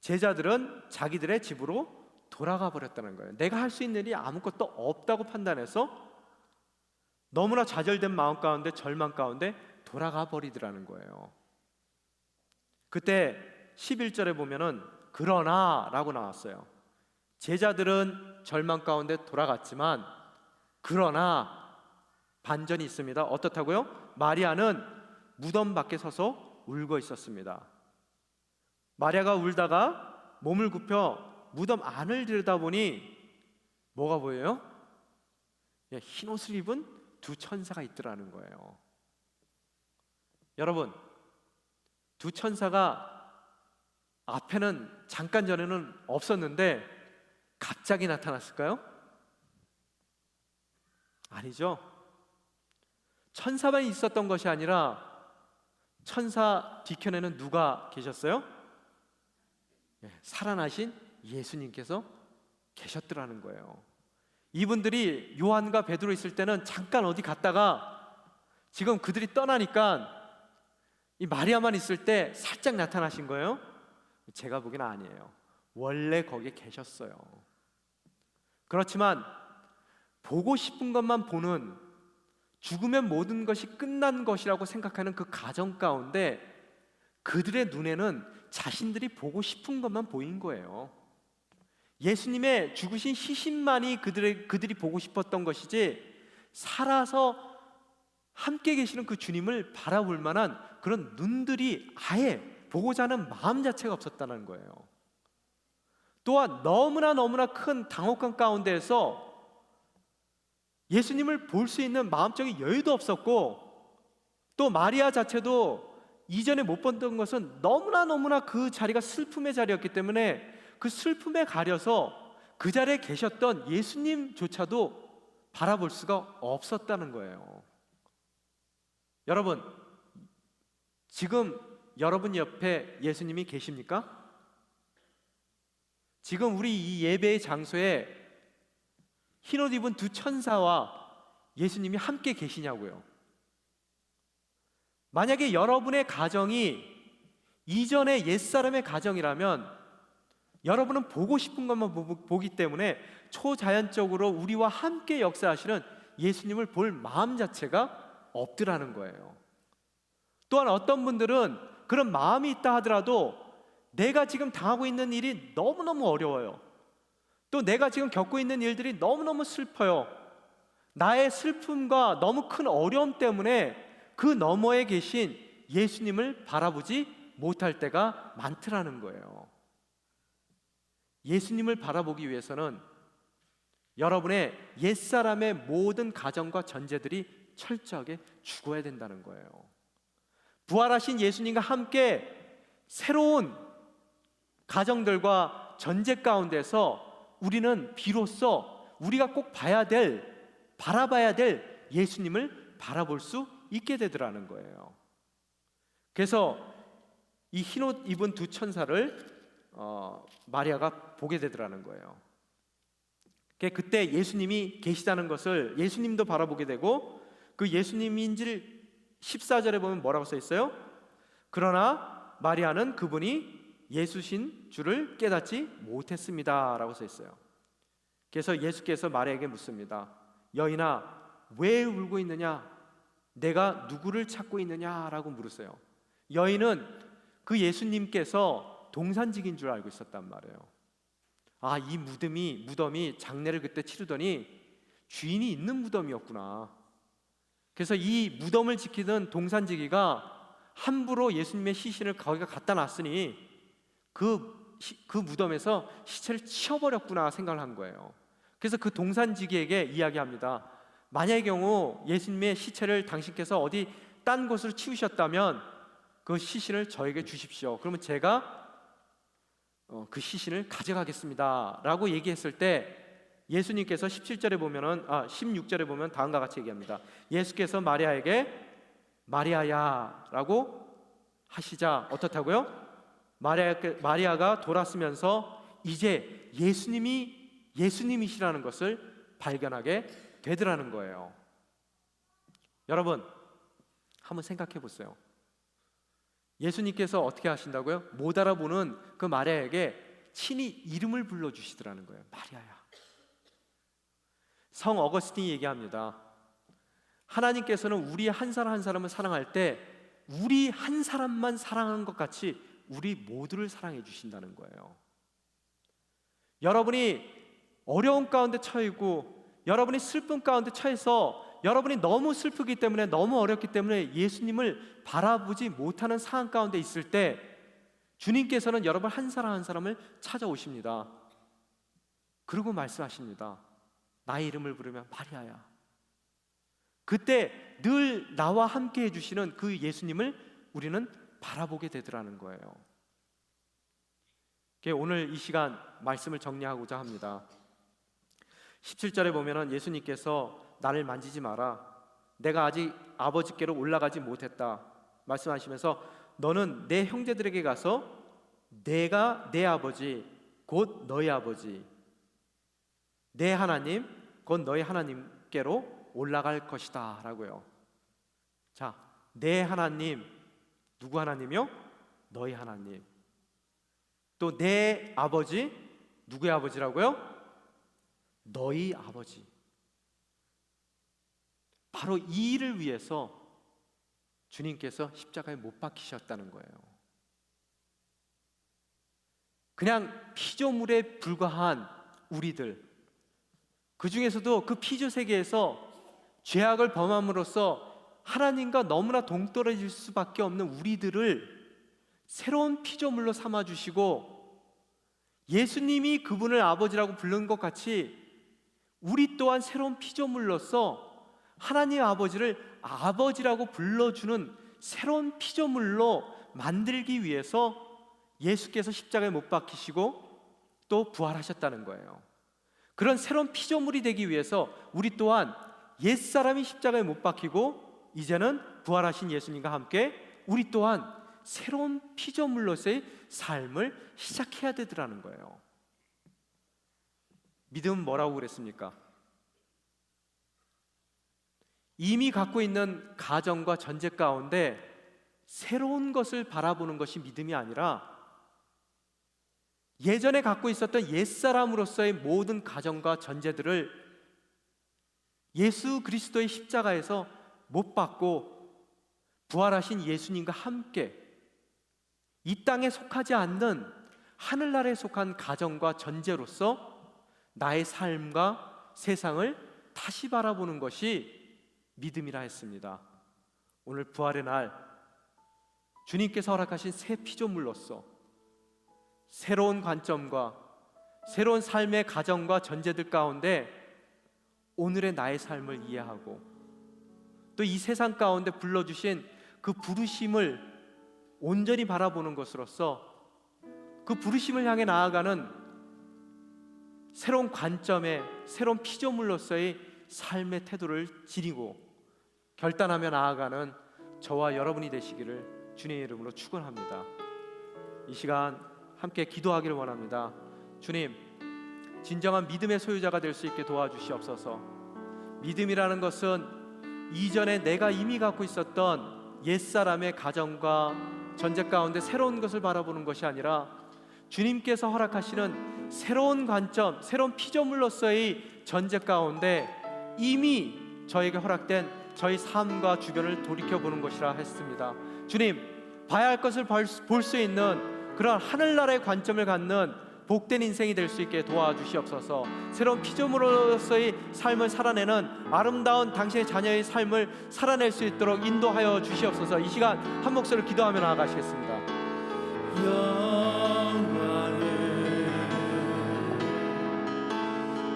제자들은 자기들의 집으로 돌아가 버렸다는 거예요. 내가 할 수 있는 일이 아무것도 없다고 판단해서 너무나 좌절된 마음 가운데, 절망 가운데 돌아가 버리더라는 거예요. 그때 11절에 보면은 그러나 라고 나왔어요. 제자들은 절망 가운데 돌아갔지만 그러나 반전이 있습니다. 어떻다고요? 마리아는 무덤 밖에 서서 울고 있었습니다. 마리아가 울다가 몸을 굽혀 무덤 안을 들여다보니 뭐가 보여요? 흰 옷을 입은 두 천사가 있더라는 거예요. 여러분, 두 천사가 앞에는 잠깐 전에는 없었는데 갑자기 나타났을까요? 아니죠. 천사만 있었던 것이 아니라 천사 뒤편에는 누가 계셨어요? 살아나신 예수님께서 계셨더라는 거예요. 이분들이 요한과 베드로 있을 때는 잠깐 어디 갔다가 지금 그들이 떠나니까 이 마리아만 있을 때 살짝 나타나신 거예요. 제가 보기엔 아니에요. 원래 거기에 계셨어요. 그렇지만 보고 싶은 것만 보는, 죽으면 모든 것이 끝난 것이라고 생각하는 그 가정 가운데 그들의 눈에는 자신들이 보고 싶은 것만 보인 거예요. 예수님의 죽으신 시신만이 그들이 보고 싶었던 것이지, 살아서 함께 계시는 그 주님을 바라볼 만한 그런 눈들이 아예 보고자 하는 마음 자체가 없었다는 거예요. 또한 너무나 큰 당혹감 가운데에서 예수님을 볼 수 있는 마음적인 여유도 없었고, 또 마리아 자체도 이전에 못 봤던 것은 너무나 그 자리가 슬픔의 자리였기 때문에 그 슬픔에 가려서 그 자리에 계셨던 예수님조차도 바라볼 수가 없었다는 거예요. 여러분, 지금 여러분 옆에 예수님이 계십니까? 지금 우리 이 예배의 장소에 흰옷 입은 두 천사와 예수님이 함께 계시냐고요. 만약에 여러분의 가정이 이전의 옛사람의 가정이라면 여러분은 보고 싶은 것만 보기 때문에 초자연적으로 우리와 함께 역사하시는 예수님을 볼 마음 자체가 없더라는 거예요. 또한 어떤 분들은 그런 마음이 있다 하더라도 내가 지금 당하고 있는 일이 너무너무 어려워요. 또 내가 지금 겪고 있는 일들이 너무너무 슬퍼요. 나의 슬픔과 너무 큰 어려움 때문에 그 너머에 계신 예수님을 바라보지 못할 때가 많더라는 거예요. 예수님을 바라보기 위해서는 여러분의 옛사람의 모든 가정과 전제들이 철저하게 죽어야 된다는 거예요. 부활하신 예수님과 함께 새로운 가정들과 전제 가운데서 우리는 비로소 우리가 꼭 바라봐야 될 예수님을 바라볼 수 있게 되더라는 거예요. 그래서 이 흰옷 입은 두 천사를 마리아가 보게 되더라는 거예요. 그때 예수님이 계시다는 것을 예수님도 바라보게 되고, 그 예수님인지를 14절에 보면 뭐라고 써 있어요? 그러나 마리아는 그분이 예수신 줄을 깨닫지 못했습니다 라고 써 있어요. 그래서 예수께서 마리아에게 묻습니다. 여인아, 왜 울고 있느냐? 내가 누구를 찾고 있느냐? 라고 물으세요. 여인은 그 예수님께서 동산직인 줄 알고 있었단 말이에요. 아, 이 무덤이 장례를 그때 치르더니 주인이 있는 무덤이었구나. 그래서 이 무덤을 지키던 동산지기가 함부로 예수님의 시신을 거기가 갖다 놨으니 그 무덤에서 시체를 치워버렸구나 생각을 한 거예요. 그래서 그 동산지기에게 이야기합니다. 만약의 경우 예수님의 시체를 당신께서 어디 딴 곳으로 치우셨다면 그 시신을 저에게 주십시오. 그러면 제가 그 시신을 가져가겠습니다 라고 얘기했을 때 예수님께서 16절에 보면 다음과 같이 얘기합니다. 예수께서 마리아에게 마리아야 라고 하시자 어떻다고요? 마리아가 돌아서면서 이제 예수님이시라는 것을 발견하게 되더라는 거예요. 여러분, 한번 생각해 보세요. 예수님께서 어떻게 하신다고요? 못 알아보는 그 마리아에게 친히 이름을 불러주시더라는 거예요. 마리아야. 성 어거스틴이 얘기합니다. 하나님께서는 우리 한 사람 한 사람을 사랑할 때 우리 한 사람만 사랑하는 것 같이 우리 모두를 사랑해 주신다는 거예요. 여러분이 어려움 가운데 처해있고 여러분이 슬픔 가운데 처해서 여러분이 너무 슬프기 때문에 너무 어렵기 때문에 예수님을 바라보지 못하는 상황 가운데 있을 때 주님께서는 여러분 한 사람 한 사람을 찾아오십니다. 그리고 말씀하십니다. 나의 이름을 부르면 마리아야. 그때 늘 나와 함께 해주시는 그 예수님을 우리는 바라보게 되더라는 거예요. 오늘 이 시간 말씀을 정리하고자 합니다. 17절에 보면 예수님께서 나를 만지지 마라, 내가 아직 아버지께로 올라가지 못했다 말씀하시면서 너는 내 형제들에게 가서 내가 내 아버지 곧 너희 아버지, 내 하나님 곧 너희 하나님께로 올라갈 것이다 라고요. 자, 내 하나님, 누구 하나님이요? 너희 하나님. 또 내 아버지, 누구의 아버지라고요? 너희 아버지. 바로 이 일을 위해서 주님께서 십자가에 못 박히셨다는 거예요. 그냥 피조물에 불과한 우리들, 그 중에서도 그 피조 세계에서 죄악을 범함으로써 하나님과 너무나 동떨어질 수밖에 없는 우리들을 새로운 피조물로 삼아주시고, 예수님이 그분을 아버지라고 부른 것 같이 우리 또한 새로운 피조물로서 하나님 아버지를 아버지라고 불러주는 새로운 피조물로 만들기 위해서 예수께서 십자가에 못 박히시고 또 부활하셨다는 거예요. 그런 새로운 피조물이 되기 위해서 우리 또한 옛사람이 십자가에 못 박히고 이제는 부활하신 예수님과 함께 우리 또한 새로운 피조물로서의 삶을 시작해야 되더라는 거예요. 믿음은 뭐라고 그랬습니까? 이미 갖고 있는 가정과 전제 가운데 새로운 것을 바라보는 것이 믿음이 아니라 예전에 갖고 있었던 옛사람으로서의 모든 가정과 전제들을 예수 그리스도의 십자가에서 못 박고 부활하신 예수님과 함께 이 땅에 속하지 않는 하늘나라에 속한 가정과 전제로서 나의 삶과 세상을 다시 바라보는 것이 믿음이라 했습니다. 오늘 부활의 날 주님께서 허락하신 새 피조물로서 새로운 관점과 새로운 삶의 가정과 전제들 가운데 오늘의 나의 삶을 이해하고 또 이 세상 가운데 불러주신 그 부르심을 온전히 바라보는 것으로서 그 부르심을 향해 나아가는 새로운 관점의 새로운 피조물로서의 삶의 태도를 지니고 결단하며 나아가는 저와 여러분이 되시기를 주님의 이름으로 축원합니다. 이 시간 함께 기도하기를 원합니다. 주님, 진정한 믿음의 소유자가 될 수 있게 도와주시옵소서. 믿음이라는 것은 이전에 내가 이미 갖고 있었던 옛사람의 가정과 전제 가운데 새로운 것을 바라보는 것이 아니라 주님께서 허락하시는 새로운 관점, 새로운 피조물로서의 전제 가운데 이미 저에게 허락된 저희 삶과 주변을 돌이켜보는 것이라 했습니다. 주님, 봐야 할 것을 볼 수 있는 그런 하늘나라의 관점을 갖는 복된 인생이 될 수 있게 도와주시옵소서. 새로운 피조물로서의 삶을 살아내는 아름다운 당신의 자녀의 삶을 살아낼 수 있도록 인도하여 주시옵소서. 이 시간 한 목소리로 기도하며 나아가시겠습니다. 영광을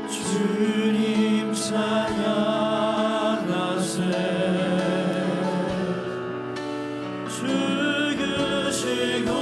주님 찬양하세. 죽으시고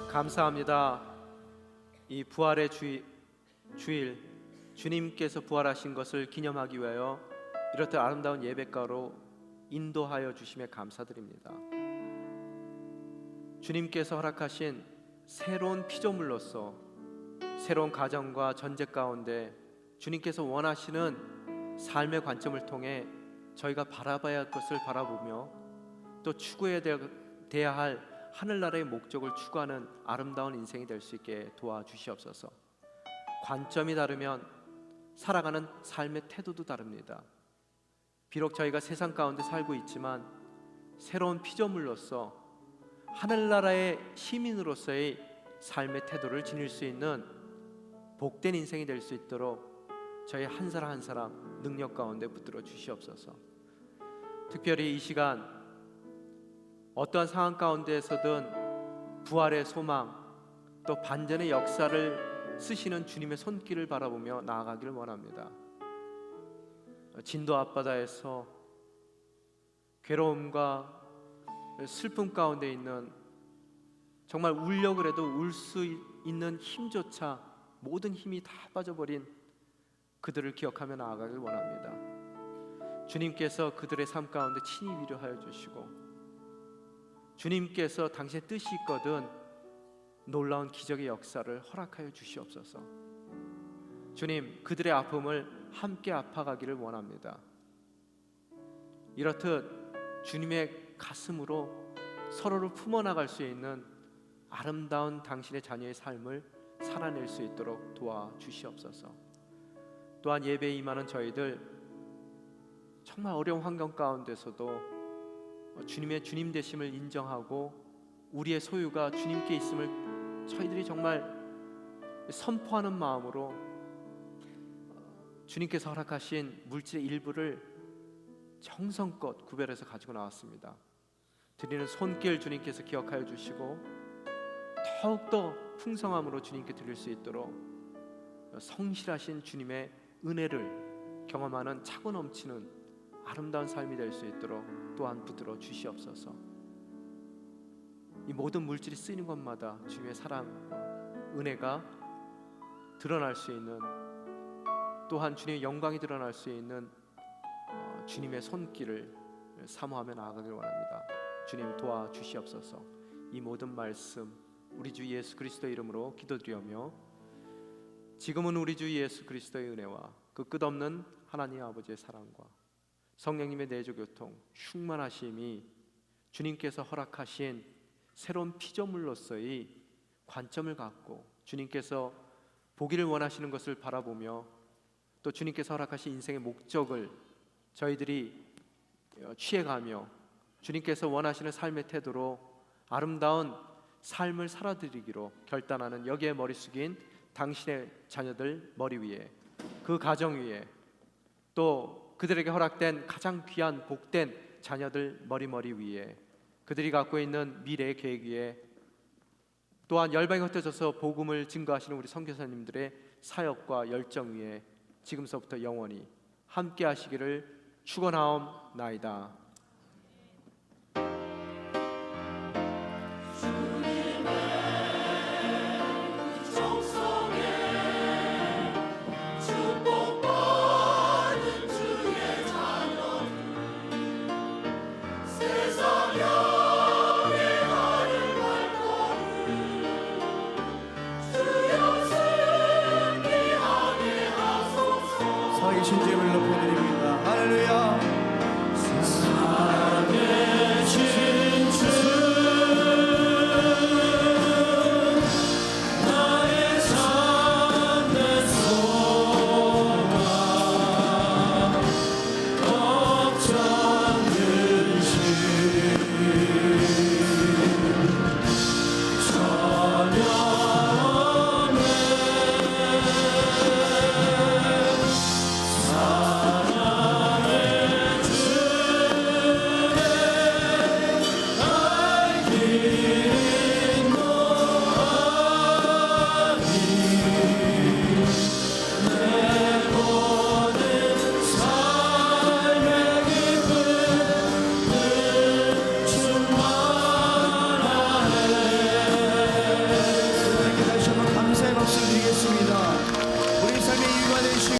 감사합니다. 이 부활의 주일 주님께서 부활하신 것을 기념하기 위하여 이렇듯 아름다운 예배가로 인도하여 주심에 감사드립니다. 주님께서 허락하신 새로운 피조물로서 새로운 가정과 전제 가운데 주님께서 원하시는 삶의 관점을 통해 저희가 바라봐야 할 것을 바라보며 또 추구해야 할 하늘나라의 목적을 추구하는 아름다운 인생이 될 수 있게 도와주시옵소서. 관점이 다르면 살아가는 삶의 태도도 다릅니다. 비록 저희가 세상 가운데 살고 있지만 새로운 피조물로서 하늘나라의 시민으로서의 삶의 태도를 지닐 수 있는 복된 인생이 될 수 있도록 저희 한 사람 한 사람 능력 가운데 붙들어 주시옵소서. 특별히 이 시간 어떠한 상황 가운데에서든 부활의 소망 또 반전의 역사를 쓰시는 주님의 손길을 바라보며 나아가기를 원합니다. 진도 앞바다에서 괴로움과 슬픔 가운데 있는 정말 울려고 해도 울 수 있는 힘조차 모든 힘이 다 빠져버린 그들을 기억하며 나아가길 원합니다. 주님께서 그들의 삶 가운데 친히 위로하여 주시고, 주님께서 당신의 뜻이 있거든 놀라운 기적의 역사를 허락하여 주시옵소서. 주님, 그들의 아픔을 함께 아파가기를 원합니다. 이렇듯 주님의 가슴으로 서로를 품어나갈 수 있는 아름다운 당신의 자녀의 삶을 살아낼 수 있도록 도와주시옵소서. 또한 예배에 임하는 저희들 정말 어려운 환경 가운데서도 주님의 주님 되심을 인정하고 우리의 소유가 주님께 있음을 저희들이 정말 선포하는 마음으로 주님께서 허락하신 물질의 일부를 정성껏 구별해서 가지고 나왔습니다. 드리는 손길 주님께서 기억하여 주시고 더욱더 풍성함으로 주님께 드릴 수 있도록 성실하신 주님의 은혜를 경험하는 차고 넘치는 아름다운 삶이 될 수 있도록 또한 붙들어 주시옵소서. 이 모든 물질이 쓰이는 것마다 주님의 사랑과 은혜가 드러날 수 있는, 또한 주님의 영광이 드러날 수 있는 주님의 손길을 사모하며 나아가길 원합니다. 주님 도와주시옵소서. 이 모든 말씀 우리 주 예수 그리스도의 이름으로 기도드리오며, 지금은 우리 주 예수 그리스도의 은혜와 그 끝없는 하나님 아버지의 사랑과 성령님의 내조 교통 충만하심이 주님께서 허락하신 새로운 피조물로서의 관점을 갖고 주님께서 보기를 원하시는 것을 바라보며 또 주님께서 허락하신 인생의 목적을 저희들이 취해가며 주님께서 원하시는 삶의 태도로 아름다운 삶을 살아드리기로 결단하는 여기에 머리 숙인 당신의 자녀들 머리 위에, 그 가정 위에, 또 그들에게 허락된 가장 귀한 복된 자녀들 머리 위에, 그들이 갖고 있는 미래의 계획 위에, 또한 열방에 흩어져서 복음을 증거하시는 우리 선교사님들의 사역과 열정 위에 지금서부터 영원히 함께 하시기를 축원하옵나이다.